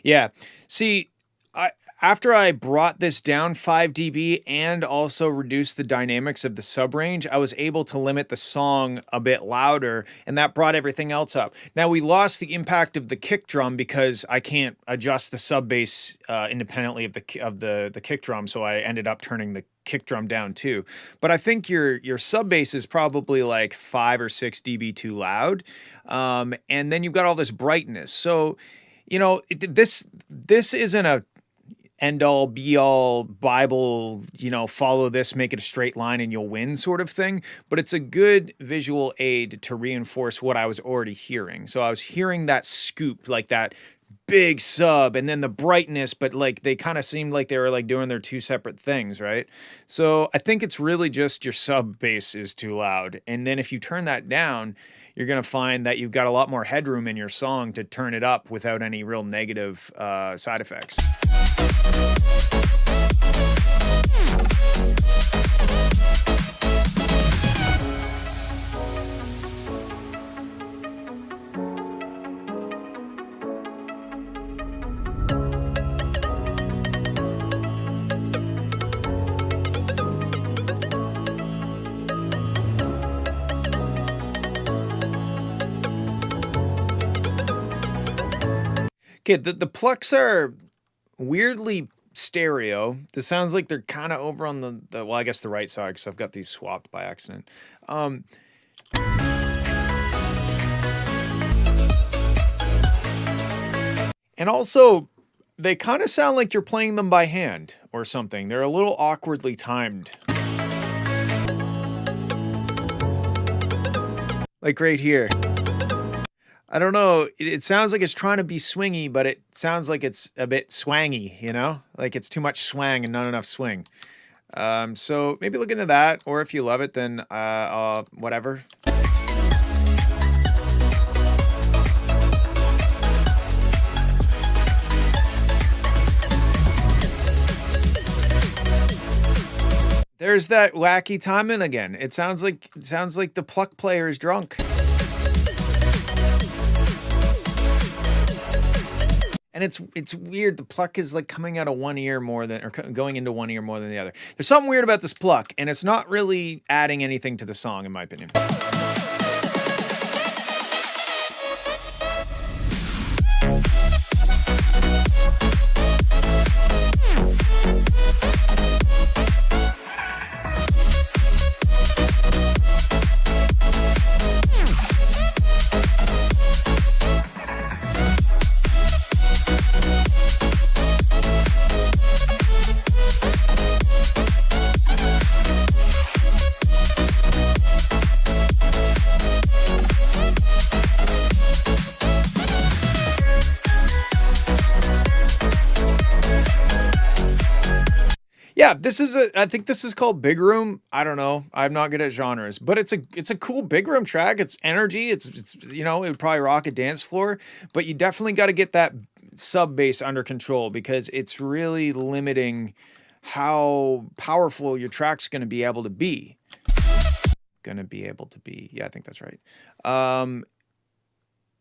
Yeah. See, after I brought this down 5 dB and also reduced the dynamics of the sub range, I was able to limit the song a bit louder, and that brought everything else up. Now we lost the impact of the kick drum because I can't adjust the sub bass independently of the kick drum, so I ended up turning the kick drum down too. But I think your sub bass is probably like 5 or 6 dB too loud, and then you've got all this brightness. So this isn't a end all be all Bible, follow this, make it a straight line and you'll win sort of thing. But it's a good visual aid to reinforce what I was already hearing. So I was hearing that scoop, like that big sub, and then the brightness, but like they kind of seemed like they were like doing their 2 separate things, right? So I think it's really just your sub bass is too loud. And then if you turn that down, you're going to find that you've got a lot more headroom in your song to turn it up without any real negative side effects. Okay, the plucks are weirdly stereo. This sounds like they're kind of over on the well, I guess the right side, because I've got these swapped by accident. And also, they kind of sound like you're playing them by hand or something. They're a little awkwardly timed. Like right here. I don't know. It sounds like it's trying to be swingy, but it sounds like it's a bit swangy, you know? Like it's too much swang and not enough swing. So maybe look into that, or if you love it, then whatever. There's that wacky timing again. It sounds like the pluck player is drunk. And it's weird. The pluck is like coming out of one ear more than, or going into one ear more than the other. There's something weird about this pluck, and it's not really adding anything to the song, in my opinion. Yeah, I think this is called Big Room. I don't know. I'm not good at genres, but it's a cool big room track. It's energy. It's you know, it would probably rock a dance floor, but you definitely got to get that sub bass under control because it's really limiting how powerful your track's going to be able to be. Yeah, I think that's right.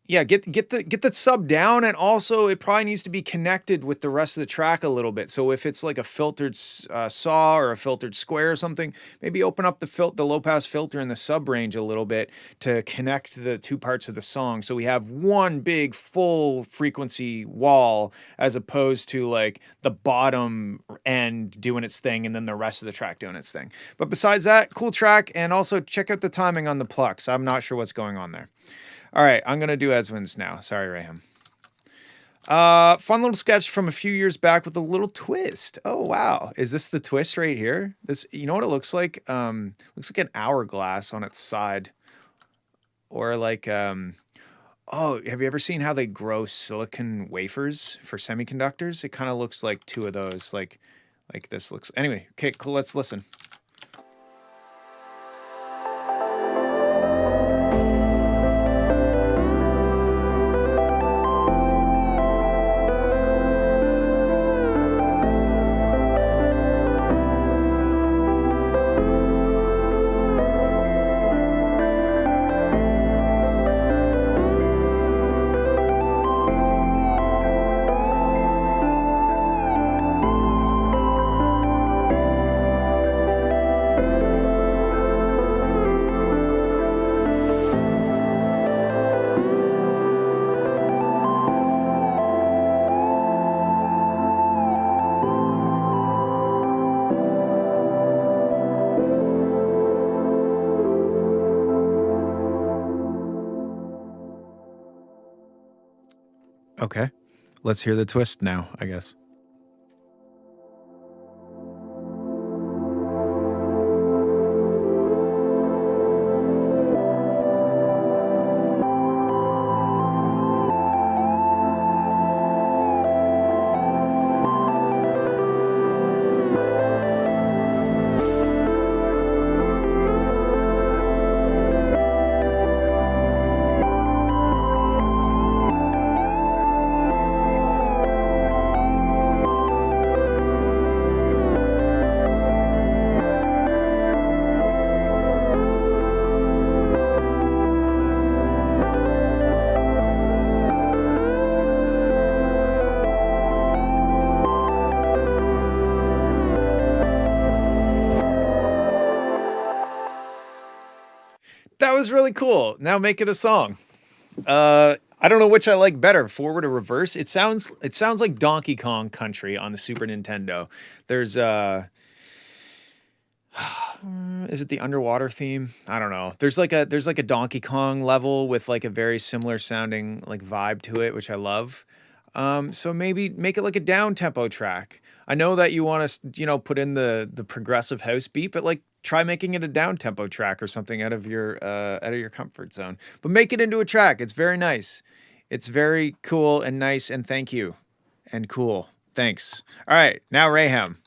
Yeah, get the sub down, and also it probably needs to be connected with the rest of the track a little bit. So if it's like a filtered saw or a filtered square or something, maybe open up the low pass filter in the sub range a little bit to connect the two parts of the song. So we have one big full frequency wall as opposed to like the bottom end doing its thing and then the rest of the track doing its thing. But besides that, cool track, and also check out the timing on the plucks. I'm not sure what's going on there. All right, I'm going to do Eswin's now. Sorry, Raham. Fun little sketch from a few years back with a little twist. Oh, wow. Is this the twist right here? This, you know what it looks like? Looks like an hourglass on its side. Or like, oh, have you ever seen how they grow silicon wafers for semiconductors? It kind of looks like two of those, like this looks. Anyway, okay, cool. Let's listen. Okay, let's hear the twist now, I guess. That was really cool. Now make it a song. I don't know which I like better, forward or reverse. It sounds like Donkey Kong Country on the Super Nintendo. There's is it the underwater theme? I don't know. There's like a Donkey Kong level with like a very similar sounding like vibe to it, which I love. So maybe make it like a down tempo track. I know that you want to, put in the progressive house beat, but like try making it a down tempo track or something out of your comfort zone. But make it into a track. It's very nice. It's very cool and nice, and thank you. And cool. Thanks. All right, now Raham.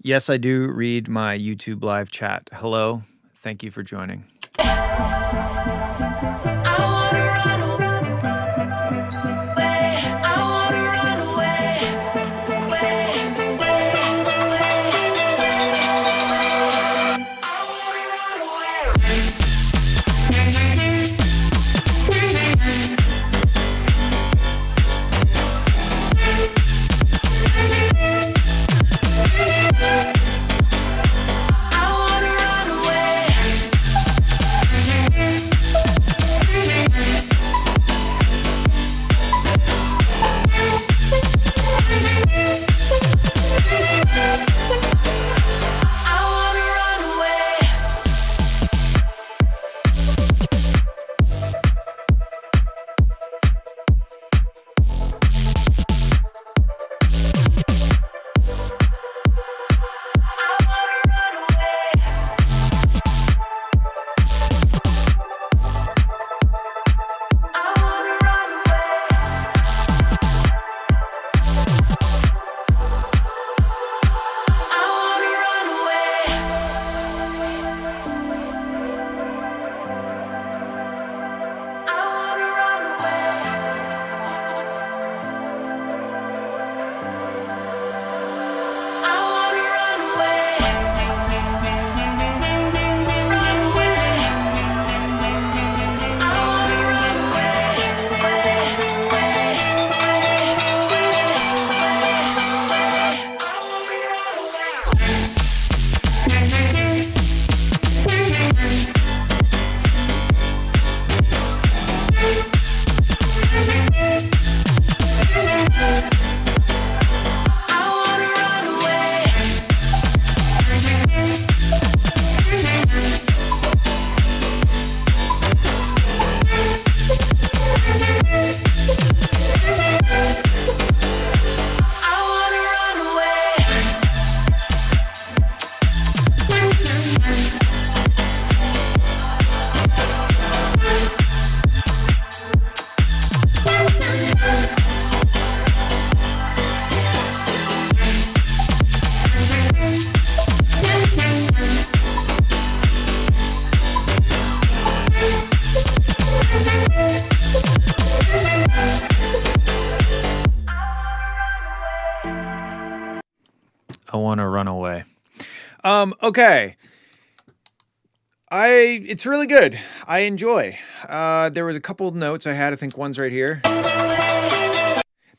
Yes, I do read my YouTube live chat. Hello. Thank you for joining. I want to run away. Okay. It's really good. I enjoy. There was a couple of notes I had. I think one's right here.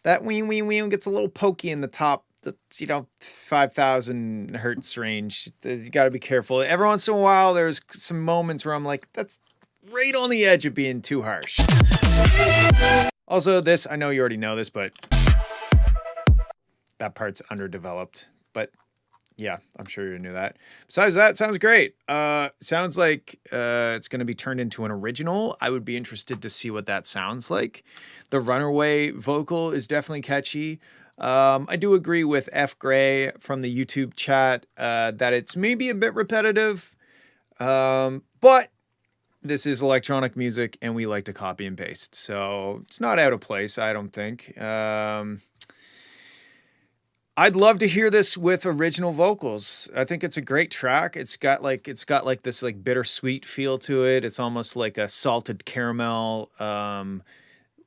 That wee gets a little pokey in the top. That's 5,000 hertz range. You got to be careful. Every once in a while, there's some moments where I'm like, that's right on the edge of being too harsh. Also, this, I know you already know this, but that part's underdeveloped. But yeah, I'm sure you knew that. Besides that, sounds great. Sounds like it's going to be turned into an original. I would be interested to see what that sounds like. The Runaway vocal is definitely catchy. I do agree with F. Gray from the YouTube chat that it's maybe a bit repetitive, but this is electronic music and we like to copy and paste. So it's not out of place, I don't think. I'd love to hear this with original vocals. I think it's a great track. It's got this bittersweet feel to it. It's almost like a salted caramel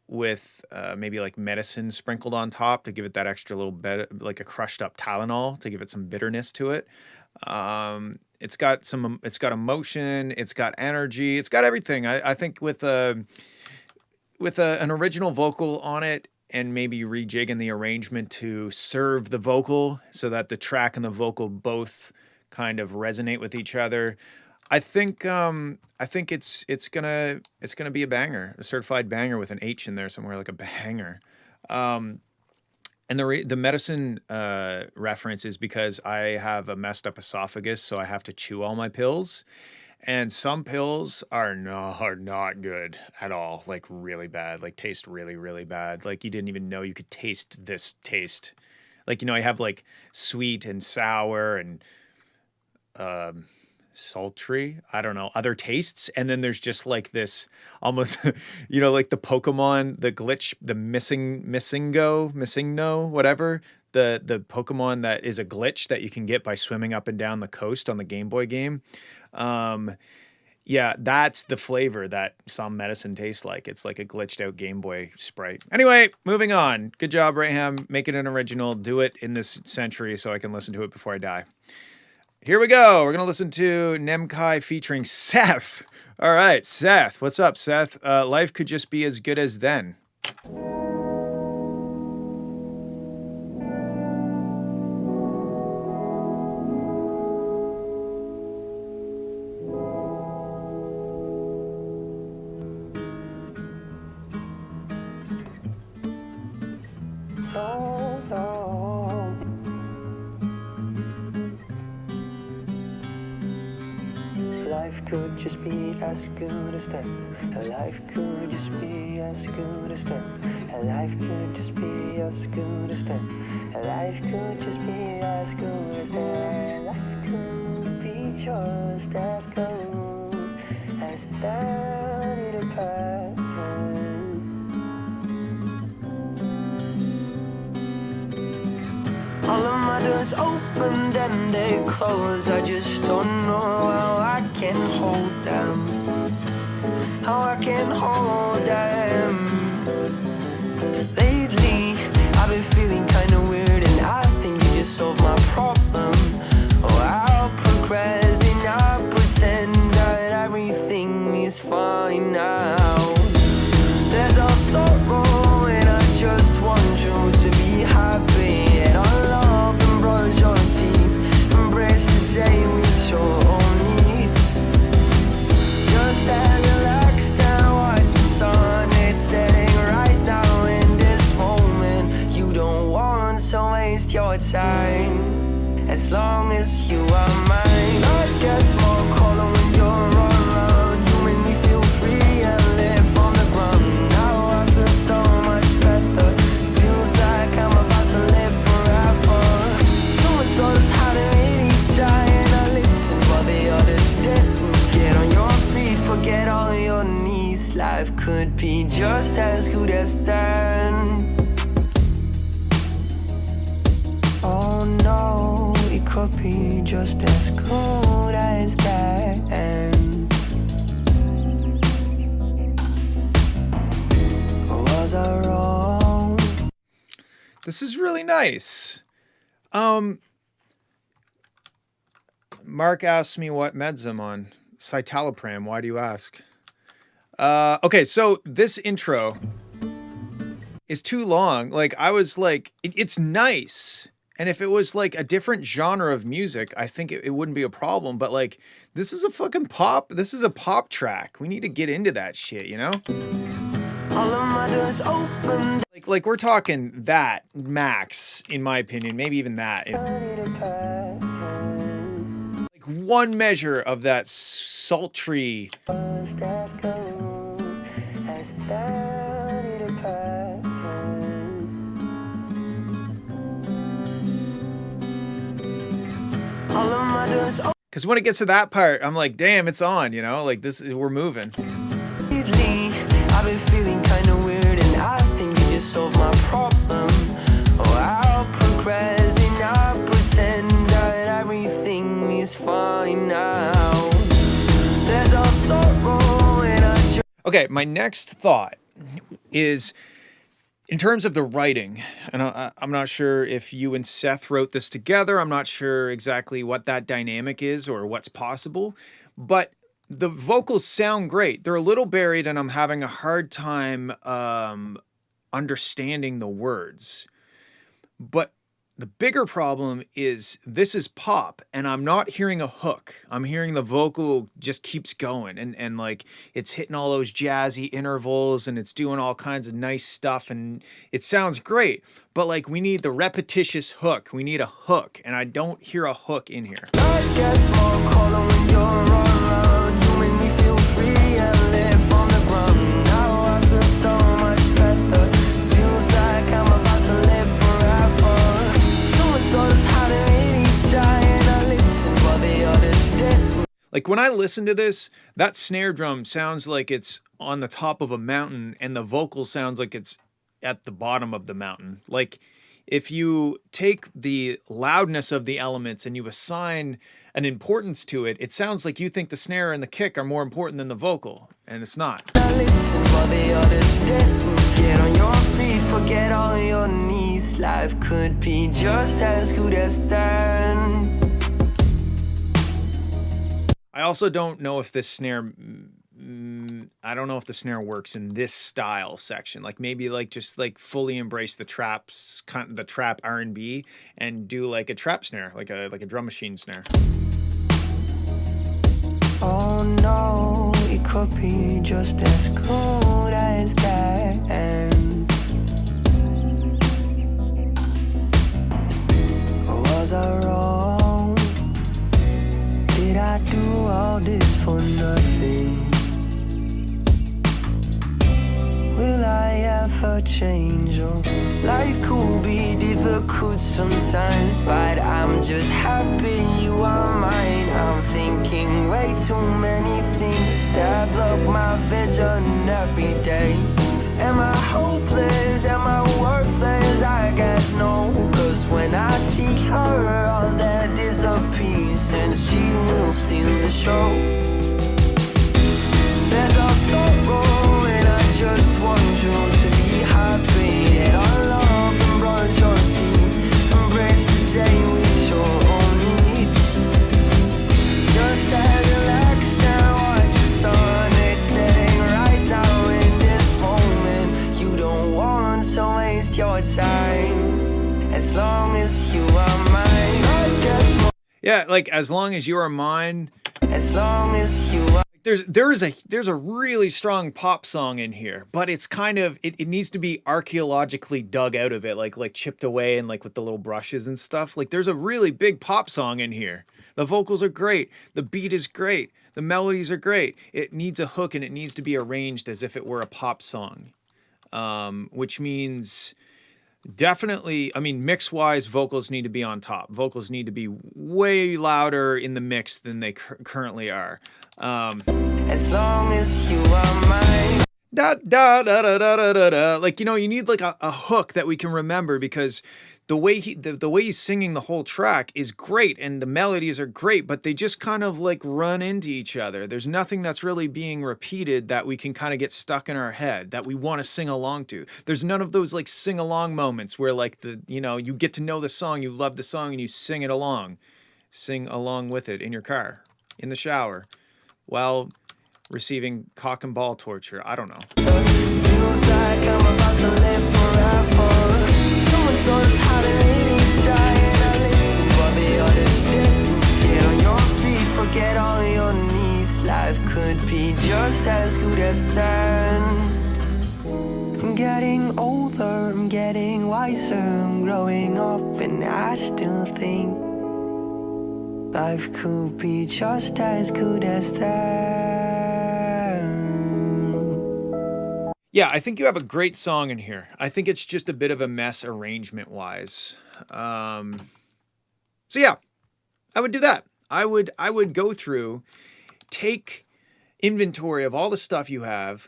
with maybe like medicine sprinkled on top to give it that extra little bit, like a crushed up Tylenol to give it some bitterness to it. It's got emotion, it's got energy, it's got everything. I think with an original vocal on it and maybe rejigging the arrangement to serve the vocal so that the track and the vocal both kind of resonate with each other. I think it's gonna be a banger, a certified banger with an H in there somewhere, like a banger. And the medicine reference is because I have a messed up esophagus, so I have to chew all my pills. And some pills are not good at all, like really bad, like taste really, really bad. Like you didn't even know you could taste this taste. Like, I have like sweet and sour and sultry, I don't know, other tastes. And then there's just like this almost, like the Pokemon, the glitch, the missing whatever. The Pokemon that is a glitch that you can get by swimming up and down the coast on the Game Boy game. Yeah, that's the flavor that some medicine tastes like. It's like a glitched out Game Boy Sprite. Anyway, moving on. Good job, Raham. Make it an original. Do it in this century so I can listen to it before I die. Here we go. We're going to listen to Nemkai featuring Seth. All right, Seth. What's up, Seth? Life could just be as good as then. Life could just be as good as that. Life could just be as good as that. Life could just be as good as that. Life could just be as good as that. Life could be just as good as that in the past. All of my doors open, then they close. I just don't know how I can hold them. How I can hold them. Lately, I've been feeling kinda weird, and I think you just solved my problem. Oh, I'll progress and I'll pretend that everything is fine now. There's no sorrow, and I just want you to be happy. And I love and brush your teeth, embrace the day with your own needs. Just stand relaxed and watch the sun. It's setting right now in this moment. You don't want to waste your time, as long as you are mine. Life gets more color when you're around. You make me feel free and live on the ground. Now I feel so much better. Feels like I'm about to live forever. Someone told us how to really try, and I listened while the others didn't. Get on your feet, forget all your needs. Life could be just as good as that. Oh no, it could be just as good as that. Was I wrong? This is really nice. Mark asked me what meds I'm on. Citalopram. Why do you ask? Okay, so this intro is too long. Like, I was like, it's nice. And if it was like a different genre of music, I think it wouldn't be a problem. But like, this is a fucking pop. This is a pop track. We need to get into that shit, you know? All of my doors open. Like we're talking that max, in my opinion, maybe even that. Like one measure of that sultry. Just as good as that in the past. All of my doors open. Because when it gets to that part, I'm like, damn, it's on, you know? Like we're moving. Lately, I've been feeling kinda weird, and I think you just solved my problem. Oh, I'll progress and I'll pretend that everything is fine now. There's no sorrow, and I just... Okay, my next thought is in terms of the writing, and I'm not sure if you and Seth wrote this together. I'm not sure exactly what that dynamic is or what's possible, but the vocals sound great. They're a little buried, and I'm having a hard time understanding the words. But the bigger problem is this is pop and I'm not hearing a hook. I'm hearing the vocal just keeps going and like it's hitting all those jazzy intervals and it's doing all kinds of nice stuff and it sounds great. But like we need the repetitious hook. We need a hook and I don't hear a hook in here. Life gets more colder when you're around. You make me feel free and live on the ground. Now I feel so much better. Feels like I'm about to live forever. Someone told us how to really try and I listen while the others did. Like when I listen to this, that snare drum sounds like it's on the top of a mountain and the vocal sounds like it's at the bottom of the mountain. Like if you take the loudness of the elements and you assign an importance to it, it sounds like you think the snare and the kick are more important than the vocal, and it's not. I listen while the others did. Get on your feet, forget all your needs. Life could be just as good as that. I also don't know if this snare I don't know if the snare works in this style section. Like maybe like just like fully embrace the traps, the trap R&B, and do like a trap snare, like a drum machine snare. Oh no, it could be just as good as that. Or was I wrong? Did I do all this for nothing? Will I ever change? Oh, life could be difficult sometimes, but I'm just happy you are mine. I'm thinking way too many things that block my vision every day. Am I hopeless? Am I worthless? I guess no, cause when I see her, all that disappears and she will steal the show. There's a sorrow and I just want you to be happy. That our love and brush your teeth. Embrace the day with your own needs. Just as relaxed and watch the sun. It's setting right now in this moment. You don't want to waste your time. As long as you are mine. Life gets more. Yeah, like as long as you are mine. As long as you are. There's a really strong pop song in here, but it's kind of it needs to be archaeologically dug out of it, like chipped away and like with the little brushes and stuff. Like there's a really big pop song in here. The vocals are great, the beat is great, the melodies are great. It needs a hook and it needs to be arranged as if it were a pop song, which means definitely, I mean, mix-wise, vocals need to be on top. Vocals need to be way louder in the mix than they currently are. As long as you are mine. Da, da, da, da, da, da, da, da. Like, you know, you need like a hook that we can remember because the way the way he's singing the whole track is great and the melodies are great, but they just kind of like run into each other. There's nothing that's really being repeated that we can kind of get stuck in our head that we want to sing along to. There's none of those like sing along moments where like you get to know the song, you love the song and you sing it along. Sing along with it in your car, in the shower, while receiving cock and ball torture. I don't know. Feels like I'm about to live forever. Someone told us how to really try and I listen while the others didn't. Get on your feet, forget all your needs. Life could be just as good as that. I'm getting older, I'm getting wiser, I'm growing up and I still think life could be just as good as that. Yeah, I think you have a great song in here. I think it's just a bit of a mess arrangement-wise. So yeah, I would do that. I would go through, take inventory of all the stuff you have,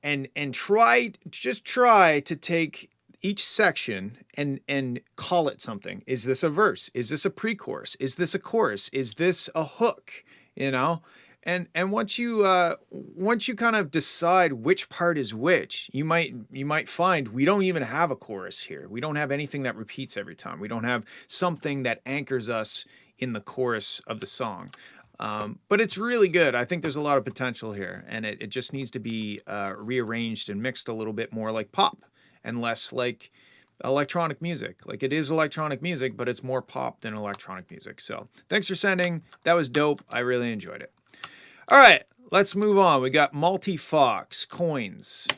and try to take each section and call it something. Is this a verse? Is this a pre-chorus? Is this a chorus? Is this a hook? You know, And once you kind of decide which part is which, you might find we don't even have a chorus here. We don't have anything that repeats every time. We don't have something that anchors us in the chorus of the song. But it's really good. I think there's a lot of potential here, and it just needs to be rearranged and mixed a little bit more like pop and less like electronic music. Like, it is electronic music, but it's more pop than electronic music. So thanks for sending. That was dope. I really enjoyed it. All right, let's move on. We got Multi Fox coins.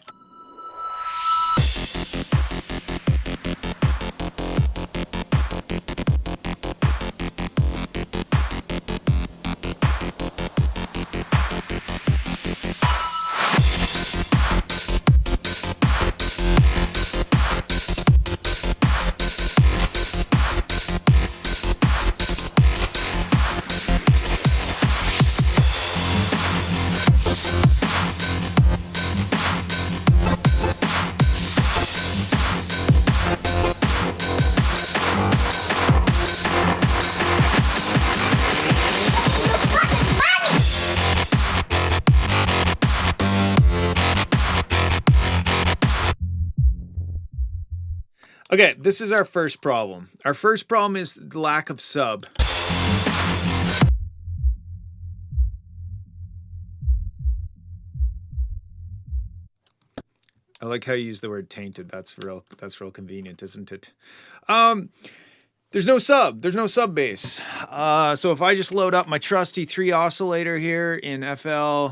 Okay, this is our first problem. Our first problem is the lack of sub. I like how you use the word tainted. That's real convenient, isn't it? There's no sub. There's no sub bass. So if I just load up my trusty 3 oscillator here in FL,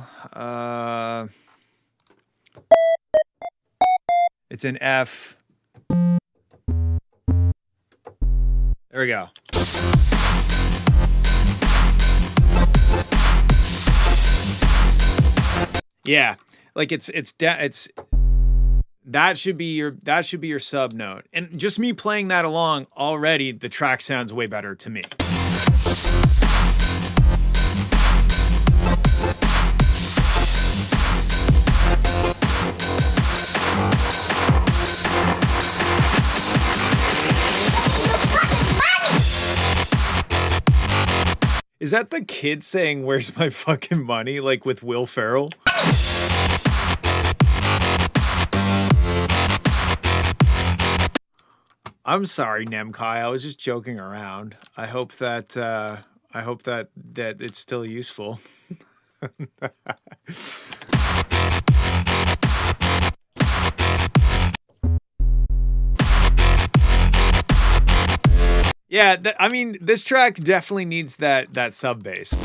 it's in F. There we go. Yeah, like it's that should be your sub note. And just me playing that along already, the track sounds way better to me. Is that the kid saying, "Where's my fucking money?" Like with Will Ferrell? I'm sorry, Nemkai. I was just joking around. I hope that it's still useful. Yeah, I mean, this track definitely needs that sub bass.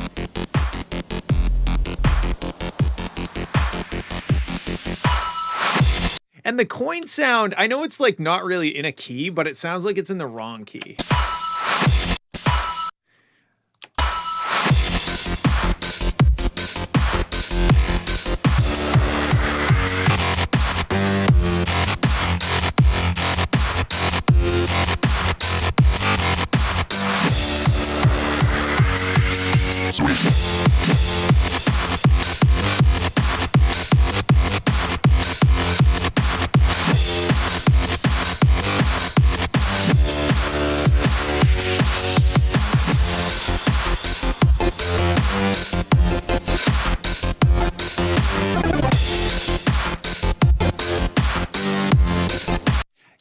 And the coin sound, I know it's like not really in a key, but it sounds like it's in the wrong key.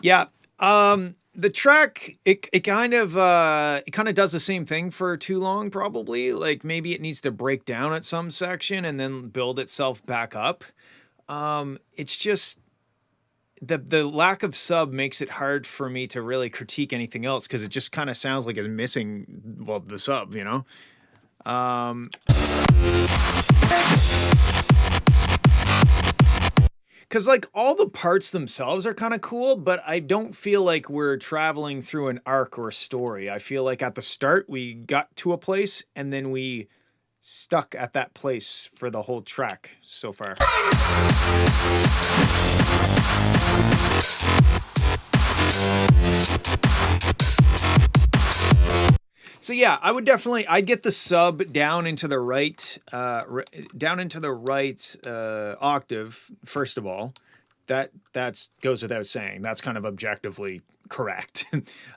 Yeah. The track, it kind of does the same thing for too long, probably. Like, maybe it needs to break down at some section and then build itself back up. It's just the lack of sub makes it hard for me to really critique anything else, because it just kind of sounds like it's missing, well, the sub, you know? Because, like, all the parts themselves are kind of cool, but I don't feel like we're traveling through an arc or a story. I feel like at the start we got to a place and then we stuck at that place for the whole track so far. So yeah, I'd get the sub down into the right, octave. First of all, that goes without saying. That's kind of objectively correct.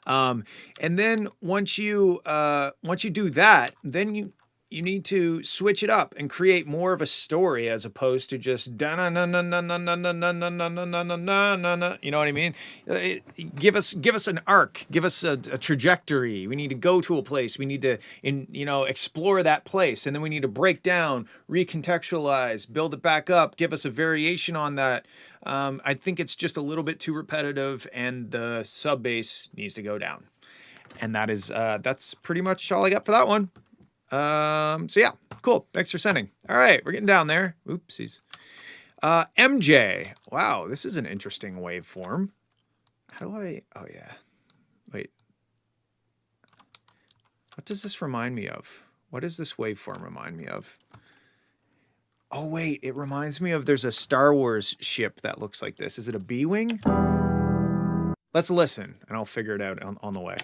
And then once you do that, then you need to switch it up and create more of a story as opposed to just da na na na na na na na na na na na na na na na. You know what I mean? Give us an arc, give us a trajectory. We need to go to a place. We need to explore that place, and then we need to break down, recontextualize, build it back up, give us a variation on that. I think it's just a little bit too repetitive, and the sub bass needs to go down. And that's pretty much all I got for that one. So yeah, cool. Thanks for sending. All right, we're getting down there. Oopsies. MJ. Wow, this is an interesting waveform. How do I... Oh, yeah. Wait. What does this remind me of? What does this waveform remind me of? Oh, wait. It reminds me of... There's a Star Wars ship that looks like this. Is it a B-Wing? Let's listen, and I'll figure it out on the way.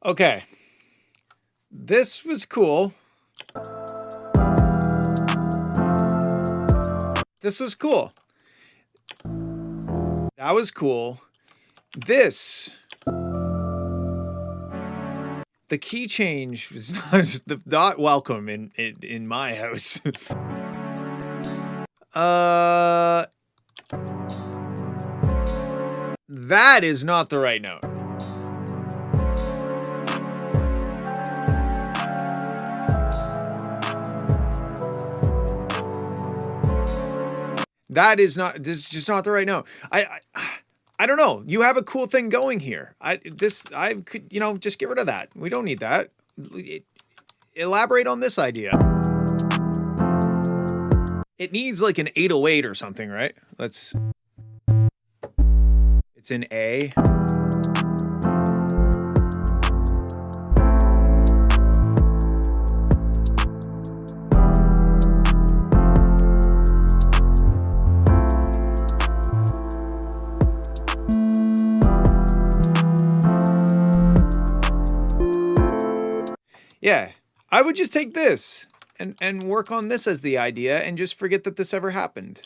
Okay. This was cool. This was cool. That was cool. This... The key change was not welcome in my house. That is not the right note. This is just not the right note. I don't know. You have a cool thing going here. I could, just get rid of that. We don't need that. Elaborate on this idea. It needs like an 808 or something, right? It's in A. Yeah, I would just take this and work on this as the idea and just forget that this ever happened.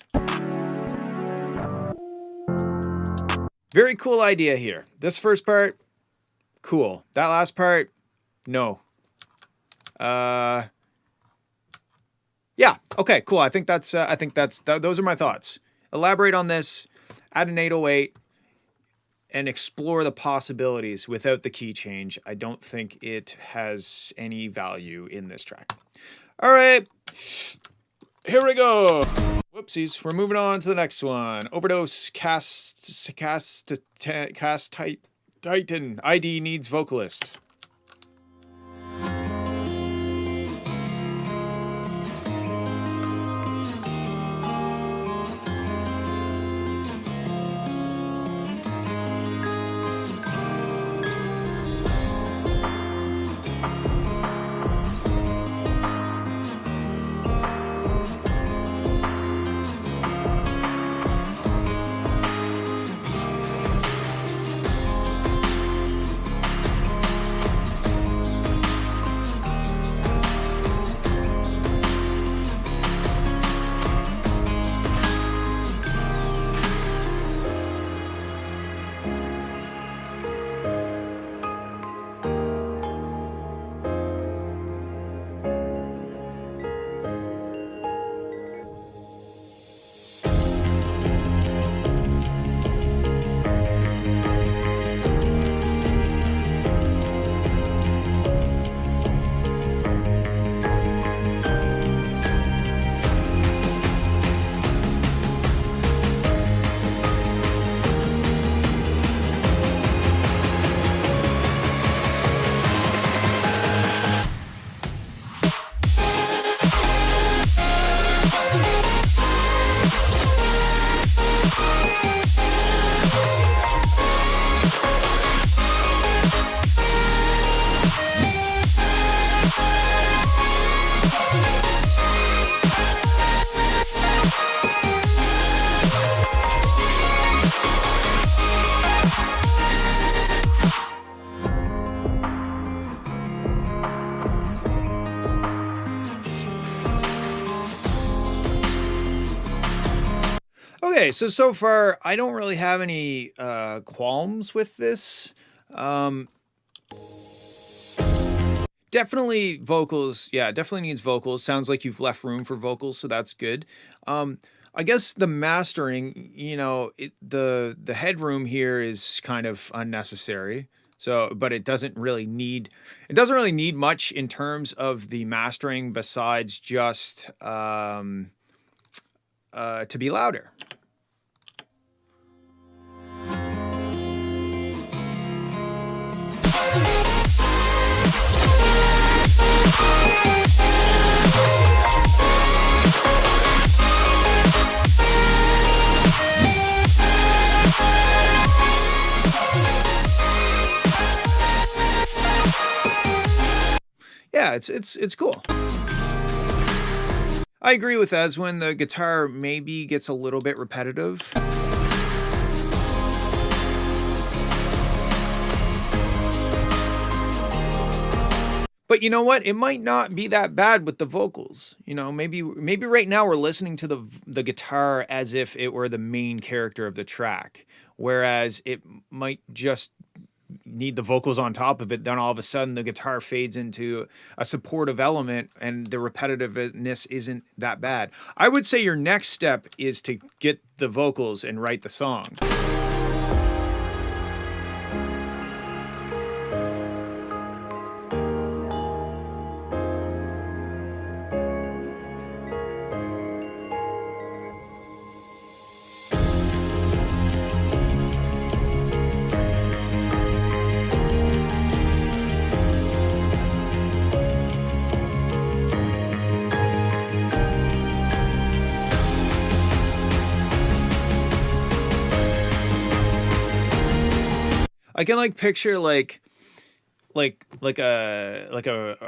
Very cool idea here. This first part, cool. That last part, no. Yeah, okay, cool. I think that's those are my thoughts. Elaborate on this, add an 808, and explore the possibilities without the key change. I don't think it has any value in this track. All right, here we go. Whoopsies, we're moving on to the next one. Overdose, cast Titan, ID needs vocalist. Okay, so far I don't really have any qualms with this. Um, definitely vocals. Yeah, definitely needs vocals. Sounds like you've left room for vocals, so that's good. Um, I guess the mastering, the headroom here is kind of unnecessary. So, but it doesn't really need much in terms of the mastering besides just to be louder. Yeah, it's cool. I agree with Ezwin. The guitar maybe gets a little bit repetitive. But you know what? It might not be that bad with the vocals. Maybe right now we're listening to the guitar as if it were the main character of the track, whereas it might just need the vocals on top of it. Then all of a sudden the guitar fades into a supportive element and the repetitiveness isn't that bad. I would say your next step is to get the vocals and write the song. I can picture a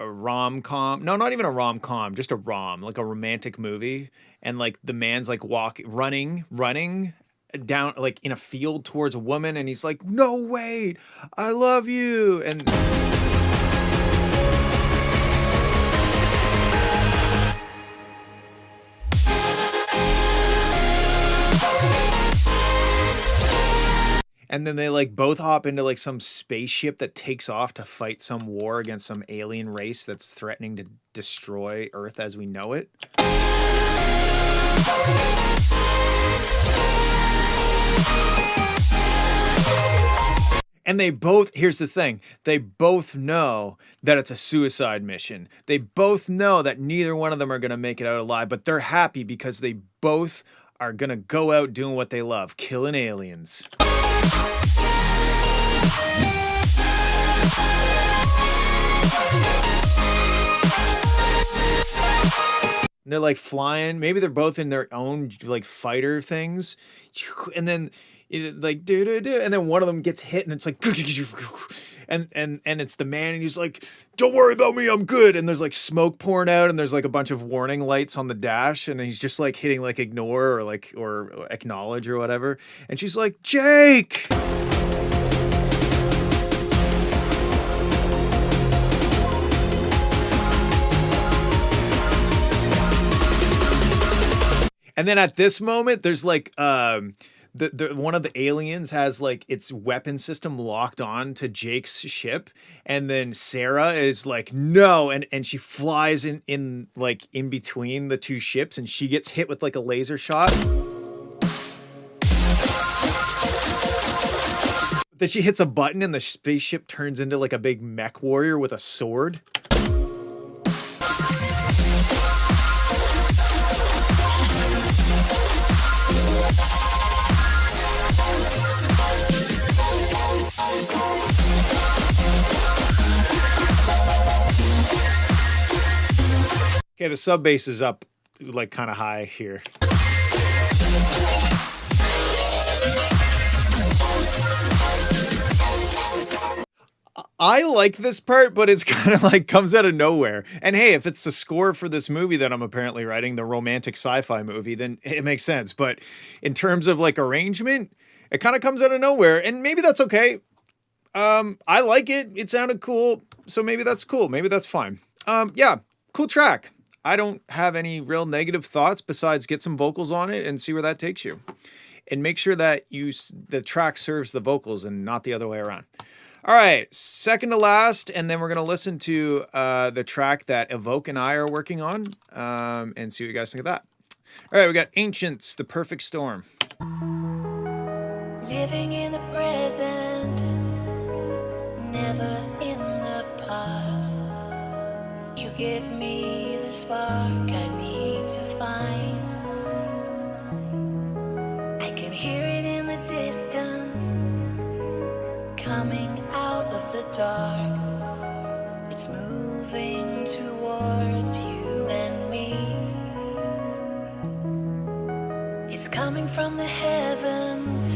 rom-com. No, not even a rom-com, just a rom, like a romantic movie. And the man's running down in a field towards a woman, and he's like, "No, wait, I love you." And then they both hop into some spaceship that takes off to fight some war against some alien race that's threatening to destroy Earth as we know it. And here's the thing, they both know that it's a suicide mission. They both know that neither one of them are going to make it out alive, but they're happy because they both are going to go out doing what they love, killing aliens. And they're flying. Maybe they're both in their own fighter things, and then and then one of them gets hit, and it's and it's the man, and he's like, "Don't worry about me, I'm good." And there's smoke pouring out, and there's a bunch of warning lights on the dash, and he's just hitting ignore or acknowledge or whatever, and she's like, "Jake." And then at this moment, there's the one of the aliens has its weapon system locked on to Jake's ship, and then Sarah is like, "No," and she flies in between the two ships, and she gets hit with a laser shot. Then she hits a button, and the spaceship turns into a big mech warrior with a sword. Okay, the sub bass is up like kind of high here. I like this part, but it's kind of like comes out of nowhere. And hey, if it's the score for this movie that I'm apparently writing, the romantic sci-fi movie, then it makes sense. But in terms of like arrangement, it kind of comes out of nowhere, and maybe that's okay. I like it. It sounded cool, so maybe that's cool. Maybe that's fine. Yeah, cool track. I don't have any real negative thoughts besides get some vocals on it and see where that takes you. And make sure that the track serves the vocals and not the other way around. All right, second to last, and then we're going to listen to the track that Evoke and I are working on and see what you guys think of that. All right, we got Ancients, The Perfect Storm. Living in the present, never in the past. You give me the spark I need to find. I can hear it in the distance, coming out of the dark. It's moving towards you and me. It's coming from the heavens,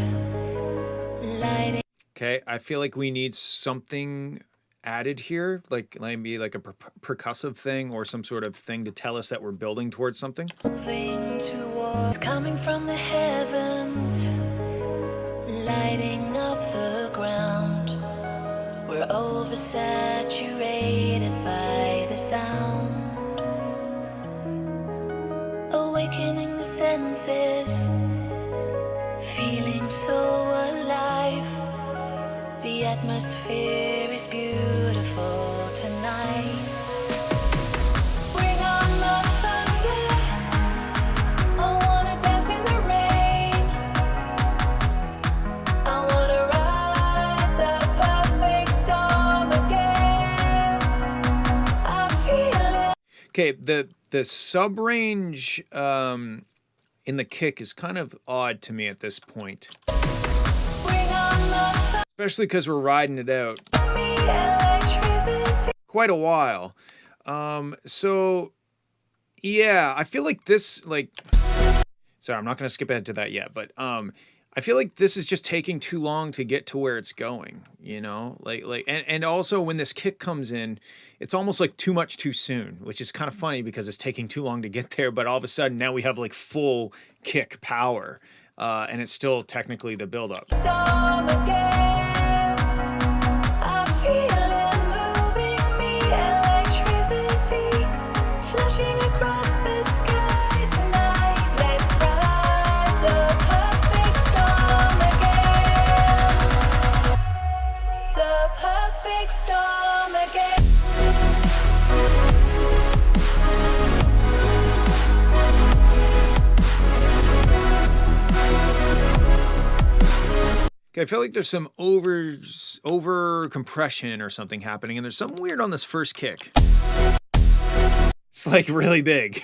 lighting. Okay, I feel like we need something added here, like maybe like a percussive thing or some sort of thing to tell us that we're building towards something. Moving towards, coming from the heavens, lighting up the ground. We're oversaturated by the sound, awakening the senses, feeling so alive. The atmosphere is beautiful tonight. Bring on the thunder, I wanna dance in the rain. I wanna ride the perfect storm again. I feel it. Okay, the sub range in the kick is kind of odd to me at this point, Bring on the especially because we're riding it out electricity. quite a while. So yeah, I feel like this, like, sorry, I'm not gonna skip ahead to that yet, but I feel like this is just taking too long to get to where it's going, you know? And also when this kick comes in, it's almost like too much too soon, which is kind of funny because it's taking too long to get there, but all of a sudden now we have like full kick power, and it's still technically the buildup. Storm again. I feel it moving me, electricity flashing across the sky tonight. Let's ride the perfect storm again. The perfect storm again. Okay, I feel like there's some over compression or something happening, and there's something weird on this first kick. It's like really big.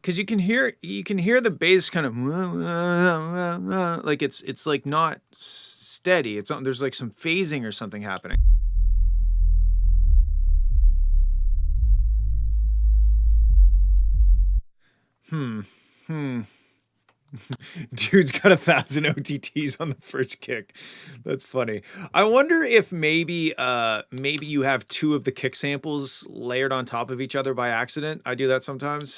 Because you can hear the bass kind of like it's like not steady. It's on, there's like some phasing or something happening. Dude's got 1,000 OTTs on the first kick. That's funny. I wonder if maybe you have two of the kick samples layered on top of each other by accident. I do that sometimes.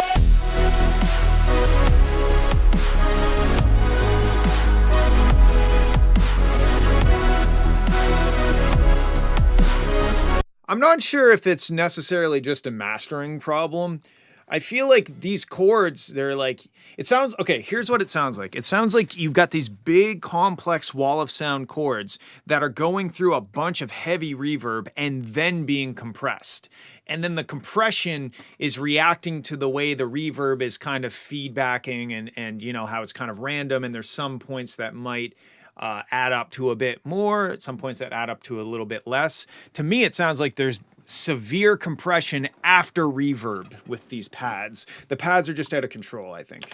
I'm not sure if it's necessarily just a mastering problem. I feel like these chords, they're like, it sounds, okay, here's what it sounds like. It sounds like you've got these big complex wall of sound chords that are going through a bunch of heavy reverb and then being compressed. And then the compression is reacting to the way the reverb is kind of feedbacking and you know, how it's kind of random. And there's some points that might add up to a bit more, at some points that add up to a little bit less. To me, it sounds like there's severe compression after reverb with these pads. The pads are just out of control, I think.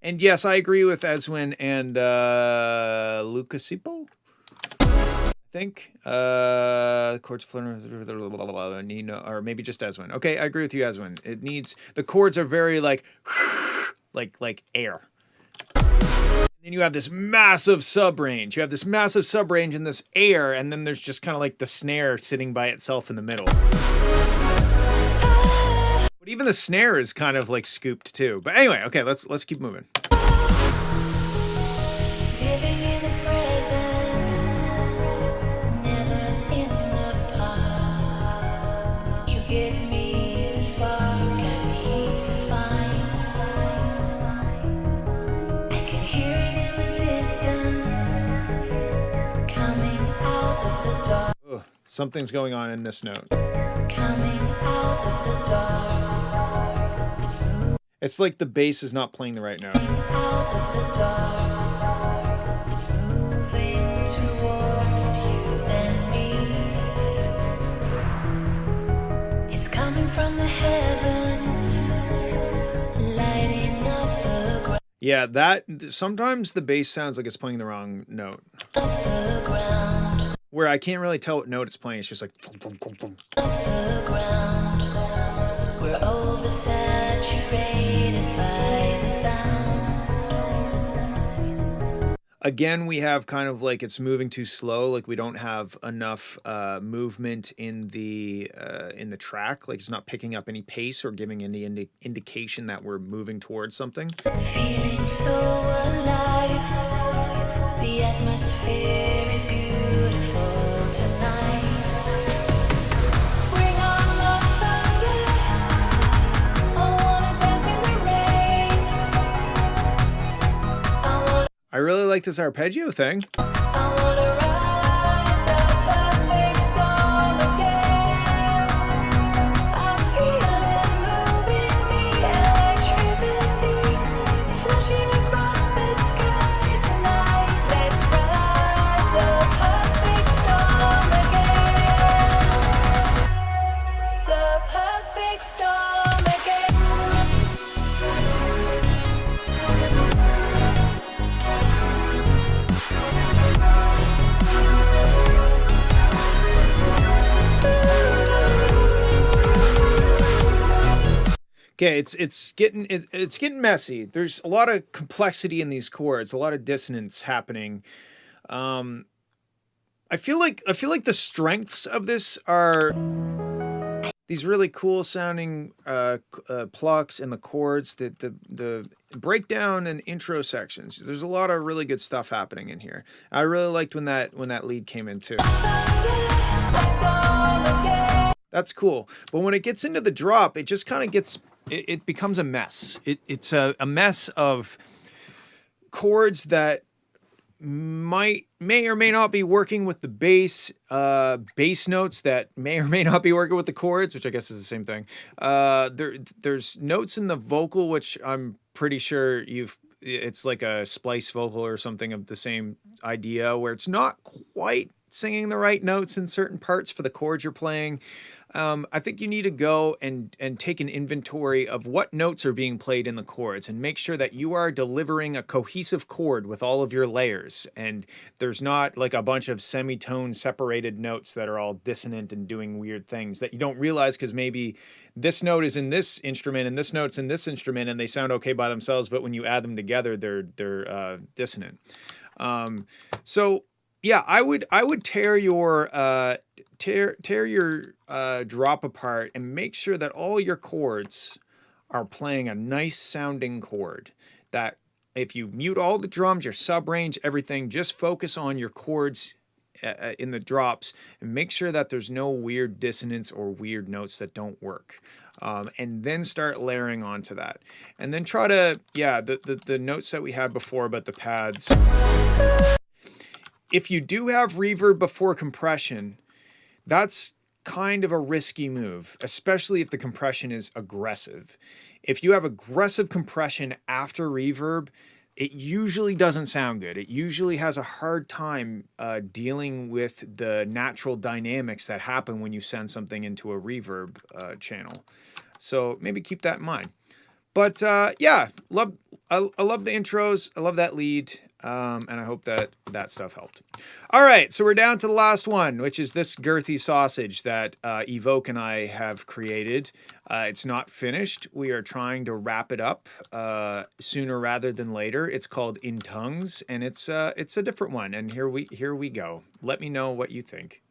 And yes, I agree with Eswin and Lucasipo. I think chords Nino, or maybe just Eswin. Okay, I agree with you, Eswin. It needs, the chords are very like air. Then you have this massive sub range. You have this massive sub range in this air, and then there's just kind of like the snare sitting by itself in the middle. But even the snare is kind of like scooped too. But anyway, okay, let's keep moving. Living in the present, never in the past. You give me the spark I need to find. I can hear it in the distance, coming out of the dark. Ugh, something's going on in this note. Coming out of the dark. It's like the bass is not playing the right note. Out of the dark. It's moving towards you and me. It's coming from the heavens, lighting up the ground. Yeah, that sometimes the bass sounds like it's playing the wrong note. The ground. Where I can't really tell what note it's playing. It's just like The ground. We're oversaturated by the sound. again, we have kind of like it's moving too slow. Like we don't have enough movement in the track. Like it's not picking up any pace or giving any indication that we're moving towards something. Feeling so alive. The atmosphere is beautiful tonight. Bring on the thunder. I wanna dance in the rain. I really like this arpeggio thing. I wanna ride the perfect storm again. I'm feeling moving the electricity, flashing across the sky tonight. Let's ride the perfect storm again. The perfect storm again. Okay, it's getting messy. There's a lot of complexity in these chords, a lot of dissonance happening. I feel like the strengths of this are these really cool sounding plucks and the chords, the breakdown and intro sections. There's a lot of really good stuff happening in here. I really liked when that lead came in too. That's cool. But when it gets into the drop, it just kind of gets it becomes a mess. It's a mess of chords that may or may not be working with the bass notes that may or may not be working with the chords, which I guess is the same thing. There's notes in the vocal which I'm pretty sure it's like a splice vocal or something of the same idea, where it's not quite singing the right notes in certain parts for the chords you're playing. I think you need to go and take an inventory of what notes are being played in the chords and make sure that you are delivering a cohesive chord with all of your layers. And there's not like a bunch of semitone separated notes that are all dissonant and doing weird things that you don't realize because maybe this note is in this instrument and this note's in this instrument and they sound okay by themselves, but when you add them together, they're dissonant. So yeah, I would tear your drop apart and make sure that all your chords are playing a nice sounding chord. That if you mute all the drums, your sub range, everything, just focus on your chords in the drops and make sure that there's no weird dissonance or weird notes that don't work. And then start layering onto that. And then try to, the notes that we had before about the pads. If you do have reverb before compression, that's kind of a risky move, especially if the compression is aggressive. If you have aggressive compression after reverb, it usually doesn't sound good. It usually has a hard time dealing with the natural dynamics that happen when you send something into a reverb channel. So maybe keep that in mind. But yeah, I love the intros. I love that lead. And I hope that that stuff helped. All right, so we're down to the last one, which is this girthy sausage that Evoke and I have created. It's not finished. We are trying to wrap it up sooner rather than later. It's called In Tongues, and it's a different one. And here we go. Let me know what you think.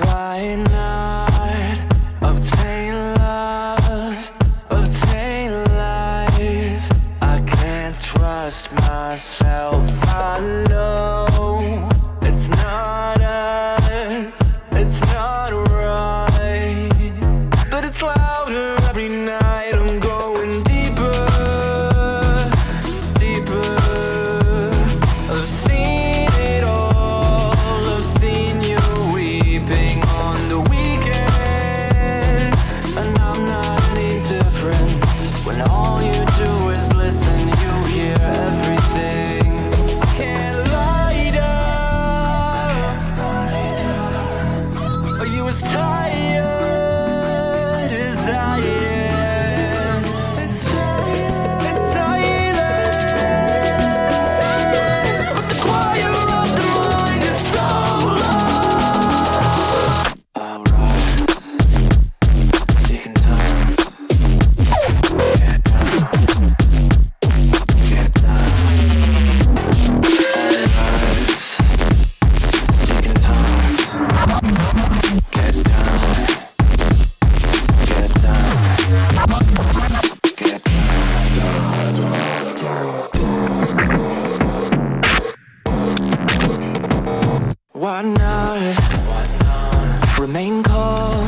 Why not obtain love, obtain life? I can't trust myself. I know it's not us, it's not right, but it's louder every night. I'm going deeper, deeper. I've seen it all. I've seen you weeping on the weekends, and I'm not any different. When all you do is listen, you hear everything. I can't light up. Are you as tired as I am? It's silent, it's silent, but the choir of the mind is so loud. I'll rise, speak in tongues, get down, get down. I'll rise, speak in tongues, get down, get down, get down. Why not? Remain calm,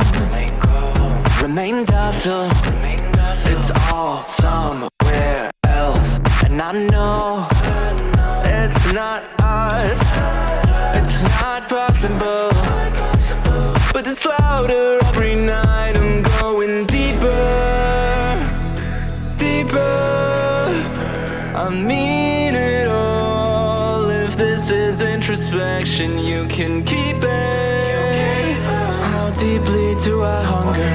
remain docile. It's all somewhere else, and I know it's not us. It's not possible, but it's louder every night. I'm going deeper, deeper. I mean it all. If this is introspection, you can keep it. How deeply do I hunger?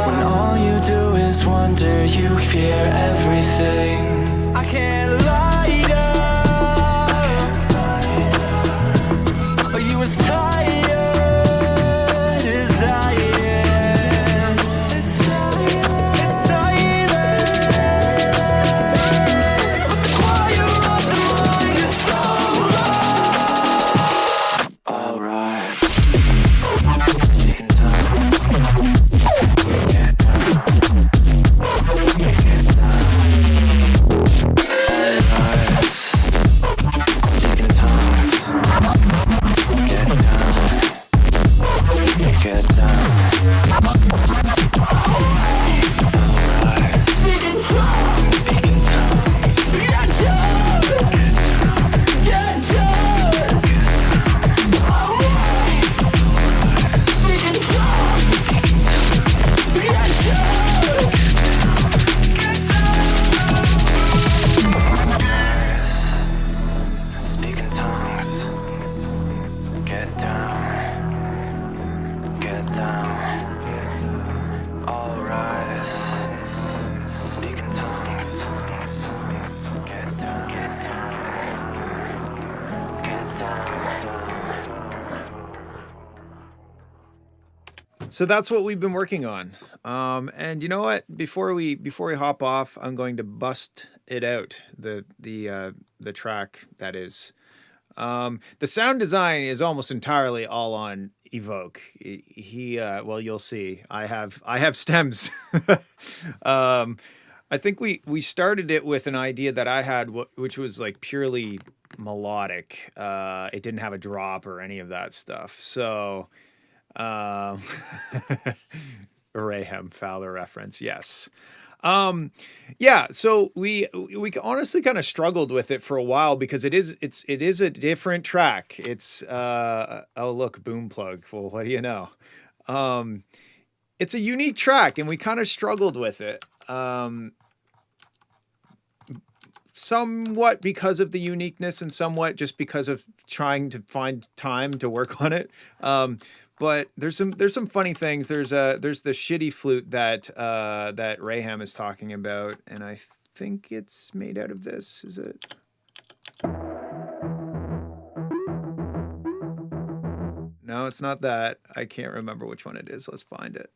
When all you do is wonder, you fear everything. I can't light up. Are you as tired as I am? It's silent, it's silent, but the choir of the mind is so loud. All right, speak in tongues. Get down, get down. All right, speak in tongues. Get down, get down. All right, speak in tongues. Speak in tongues. Get down, get down. All right, speak in tongues. Get down, get down. Speak in tongues. Get down, get down, get down. All rise. Speak in tongues. Get down, get down, get down. So that's what we've been working on. And you know what? Before we hop off, I'm going to bust it out, the track that is. The sound design is almost entirely all on Evoke. He well, you'll see. I have stems. I think we started it with an idea that I had, which was like purely melodic. It didn't have a drop or any of that stuff. So, Raham Fowler reference, yes. Yeah, so we honestly kind of struggled with it for a while because it is a different track. It's oh look, boom plug. Well, what do you know? Um, it's a unique track, and we kind of struggled with it. Somewhat because of the uniqueness, and somewhat just because of trying to find time to work on it. But there's some funny things. There's the shitty flute that that Raham is talking about, and I think it's made out of this. Is it? No, it's not that. I can't remember which one it is. Let's find it.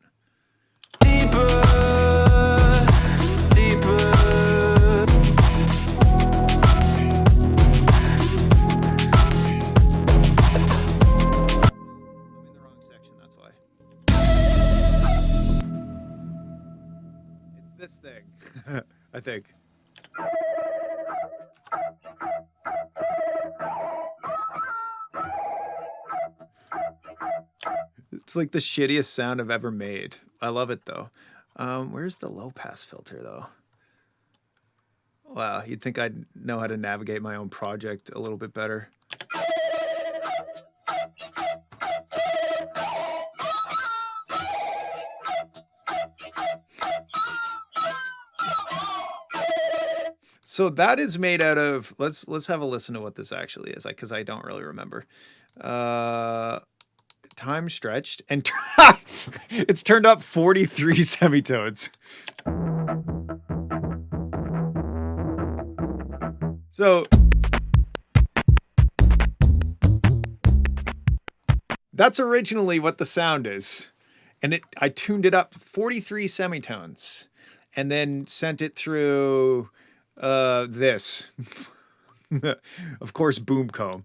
This thing, I think. It's like the shittiest sound I've ever made. I love it though. Where's the low pass filter though? Wow, you'd think I'd know how to navigate my own project a little bit better. So that is made out of, let's have a listen to what this actually is, because I don't really remember. Time stretched and it's turned up 43 semitones. So that's originally what the sound is. And I tuned it up 43 semitones and then sent it through this. Of course, boom comb.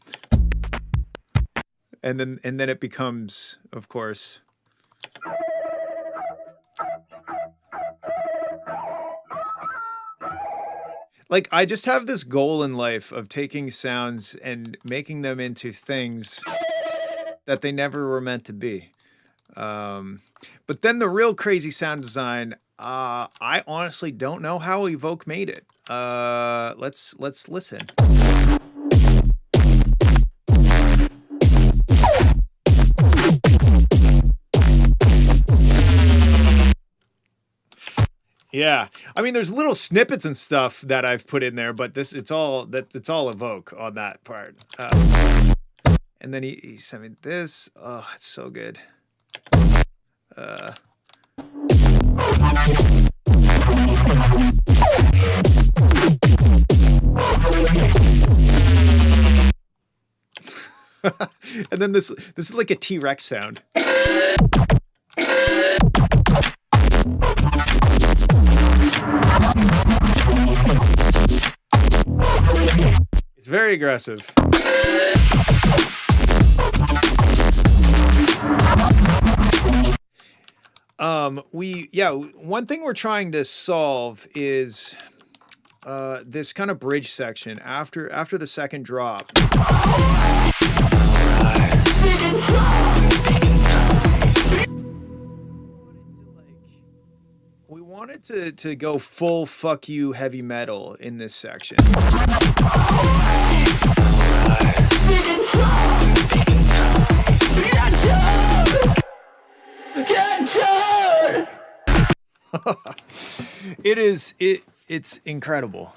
And then it becomes, of course, like I just have this goal in life of taking sounds and making them into things that they never were meant to be. But then the real crazy sound design, I honestly don't know how Evoke made it. Let's listen. Yeah, I mean, there's little snippets and stuff that I've put in there, but it's all Evoke on that part. And then he sent me this. Oh, it's so good. And then this is like a T-Rex sound. It's very aggressive. One thing we're trying to solve is this kind of bridge section after the second drop. We wanted to go full fuck you heavy metal in this section. It's incredible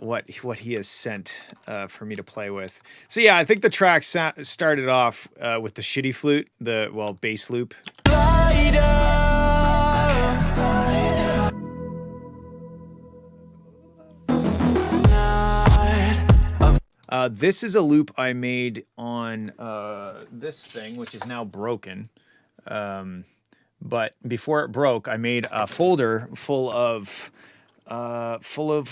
what he has sent for me to play with. So yeah, I think the track started off with the shitty flute, the bass loop. This is a loop I made on this thing, which is now broken. But before it broke, I made a folder full of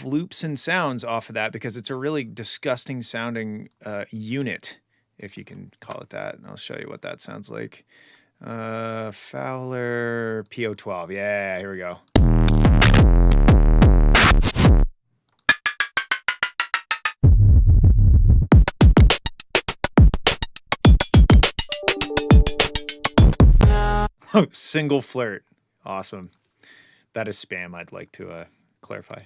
loops and sounds off of that because it's a really disgusting sounding unit, if you can call it that. And I'll show you what that sounds like. FWLR PO12. Yeah, here we go. Single flirt. Awesome. that is spam. I'd like to clarify.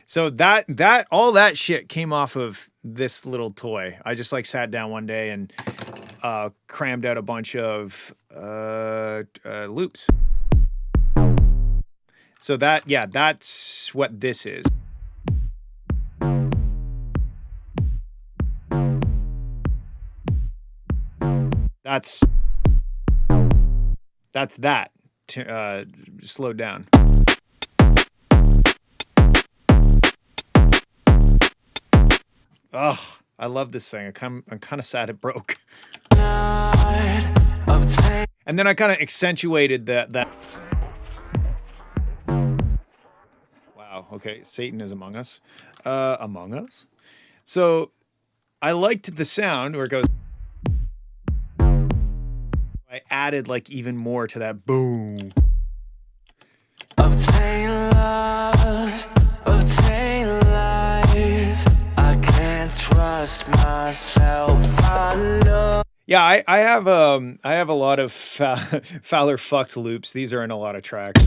So that all that shit came off of this little toy. I just like sat down one day and crammed out a bunch of loops. So that's what this is. That's that slowed down. Oh, I love this thing. I'm kind of sad it broke. And then I kind of accentuated that. Wow. Okay. Satan is among us. Among us. So I liked the sound where it goes. I added like even more to that boom. Obtain love, obtain life. I can't trust myself. I know. Yeah, I have a lot of Fowler fucked loops. These are in a lot of tracks.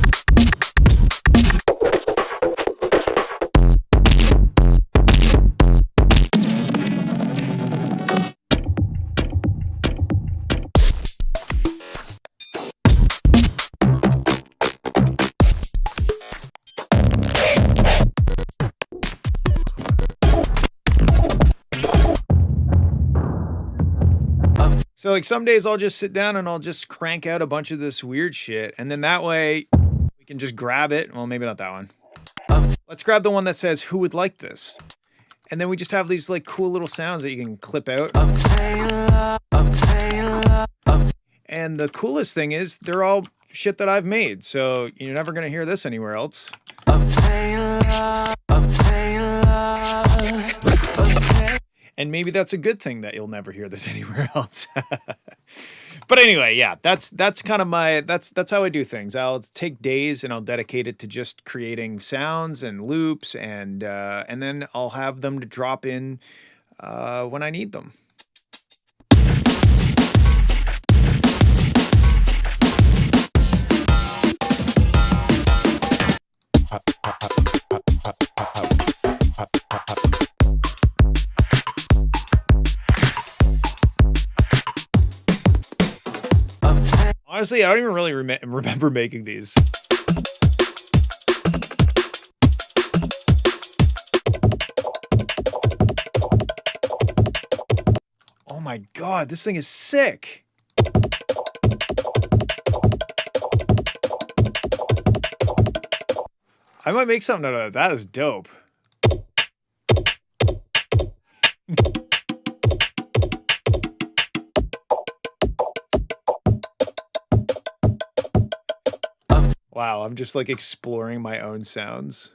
So like some days I'll just sit down and I'll just crank out a bunch of this weird shit. And then that way we can just grab it. Well, maybe not that one. Let's grab the one that says, who would like this? And then we just have these like cool little sounds that you can clip out. And the coolest thing is they're all shit that I've made. So you're never going to hear this anywhere else. And maybe that's a good thing that you'll never hear this anywhere else. But anyway, yeah, that's kind of that's how I do things. I'll take days and I'll dedicate it to just creating sounds and loops, and then I'll have them to drop in when I need them. Honestly, I don't even really remember making these. Oh my god, this thing is sick. I might make something out of that. That is dope. Wow, I'm just like exploring my own sounds.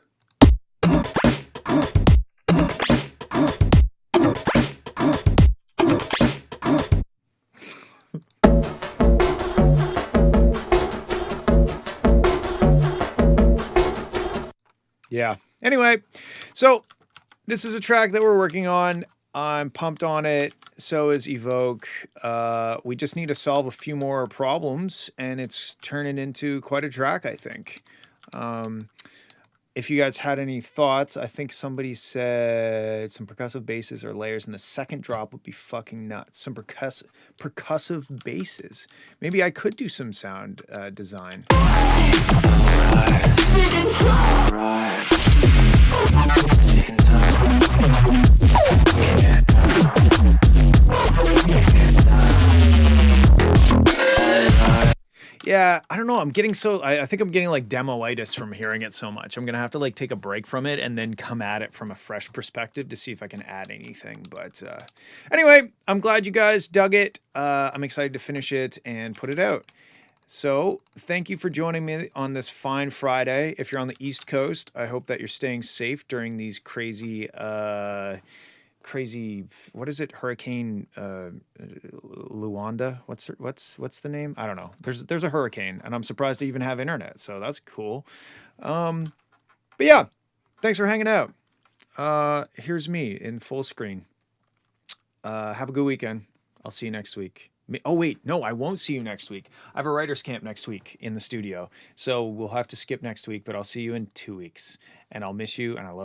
Yeah. Anyway, so this is a track that we're working on. I'm pumped on it. So is Evoke. We just need to solve a few more problems, and it's turning into quite a track, I think. If you guys had any thoughts, I think somebody said some percussive basses or layers in the second drop would be fucking nuts. Some percussive basses. Maybe I could do some sound design. Yeah, I don't know. I'm getting so I think I'm getting like demoitis from hearing it so much. I'm gonna have to like take a break from it and then come at it from a fresh perspective to see if I can add anything. But anyway, I'm glad you guys dug it. I'm excited to finish it and put it out. So thank you for joining me on this fine Friday. If you're on the East Coast, I hope that you're staying safe during these crazy, what is it? Hurricane Luanda? What's the name? I don't know. There's a hurricane, and I'm surprised to even have internet, so that's cool. But yeah, thanks for hanging out. here's me in full screen. Have a good weekend. I'll see you next week. Oh, wait, no, I won't see you next week. I have a writer's camp next week in the studio. So we'll have to skip next week, but I'll see you in 2 weeks. And I'll miss you and I love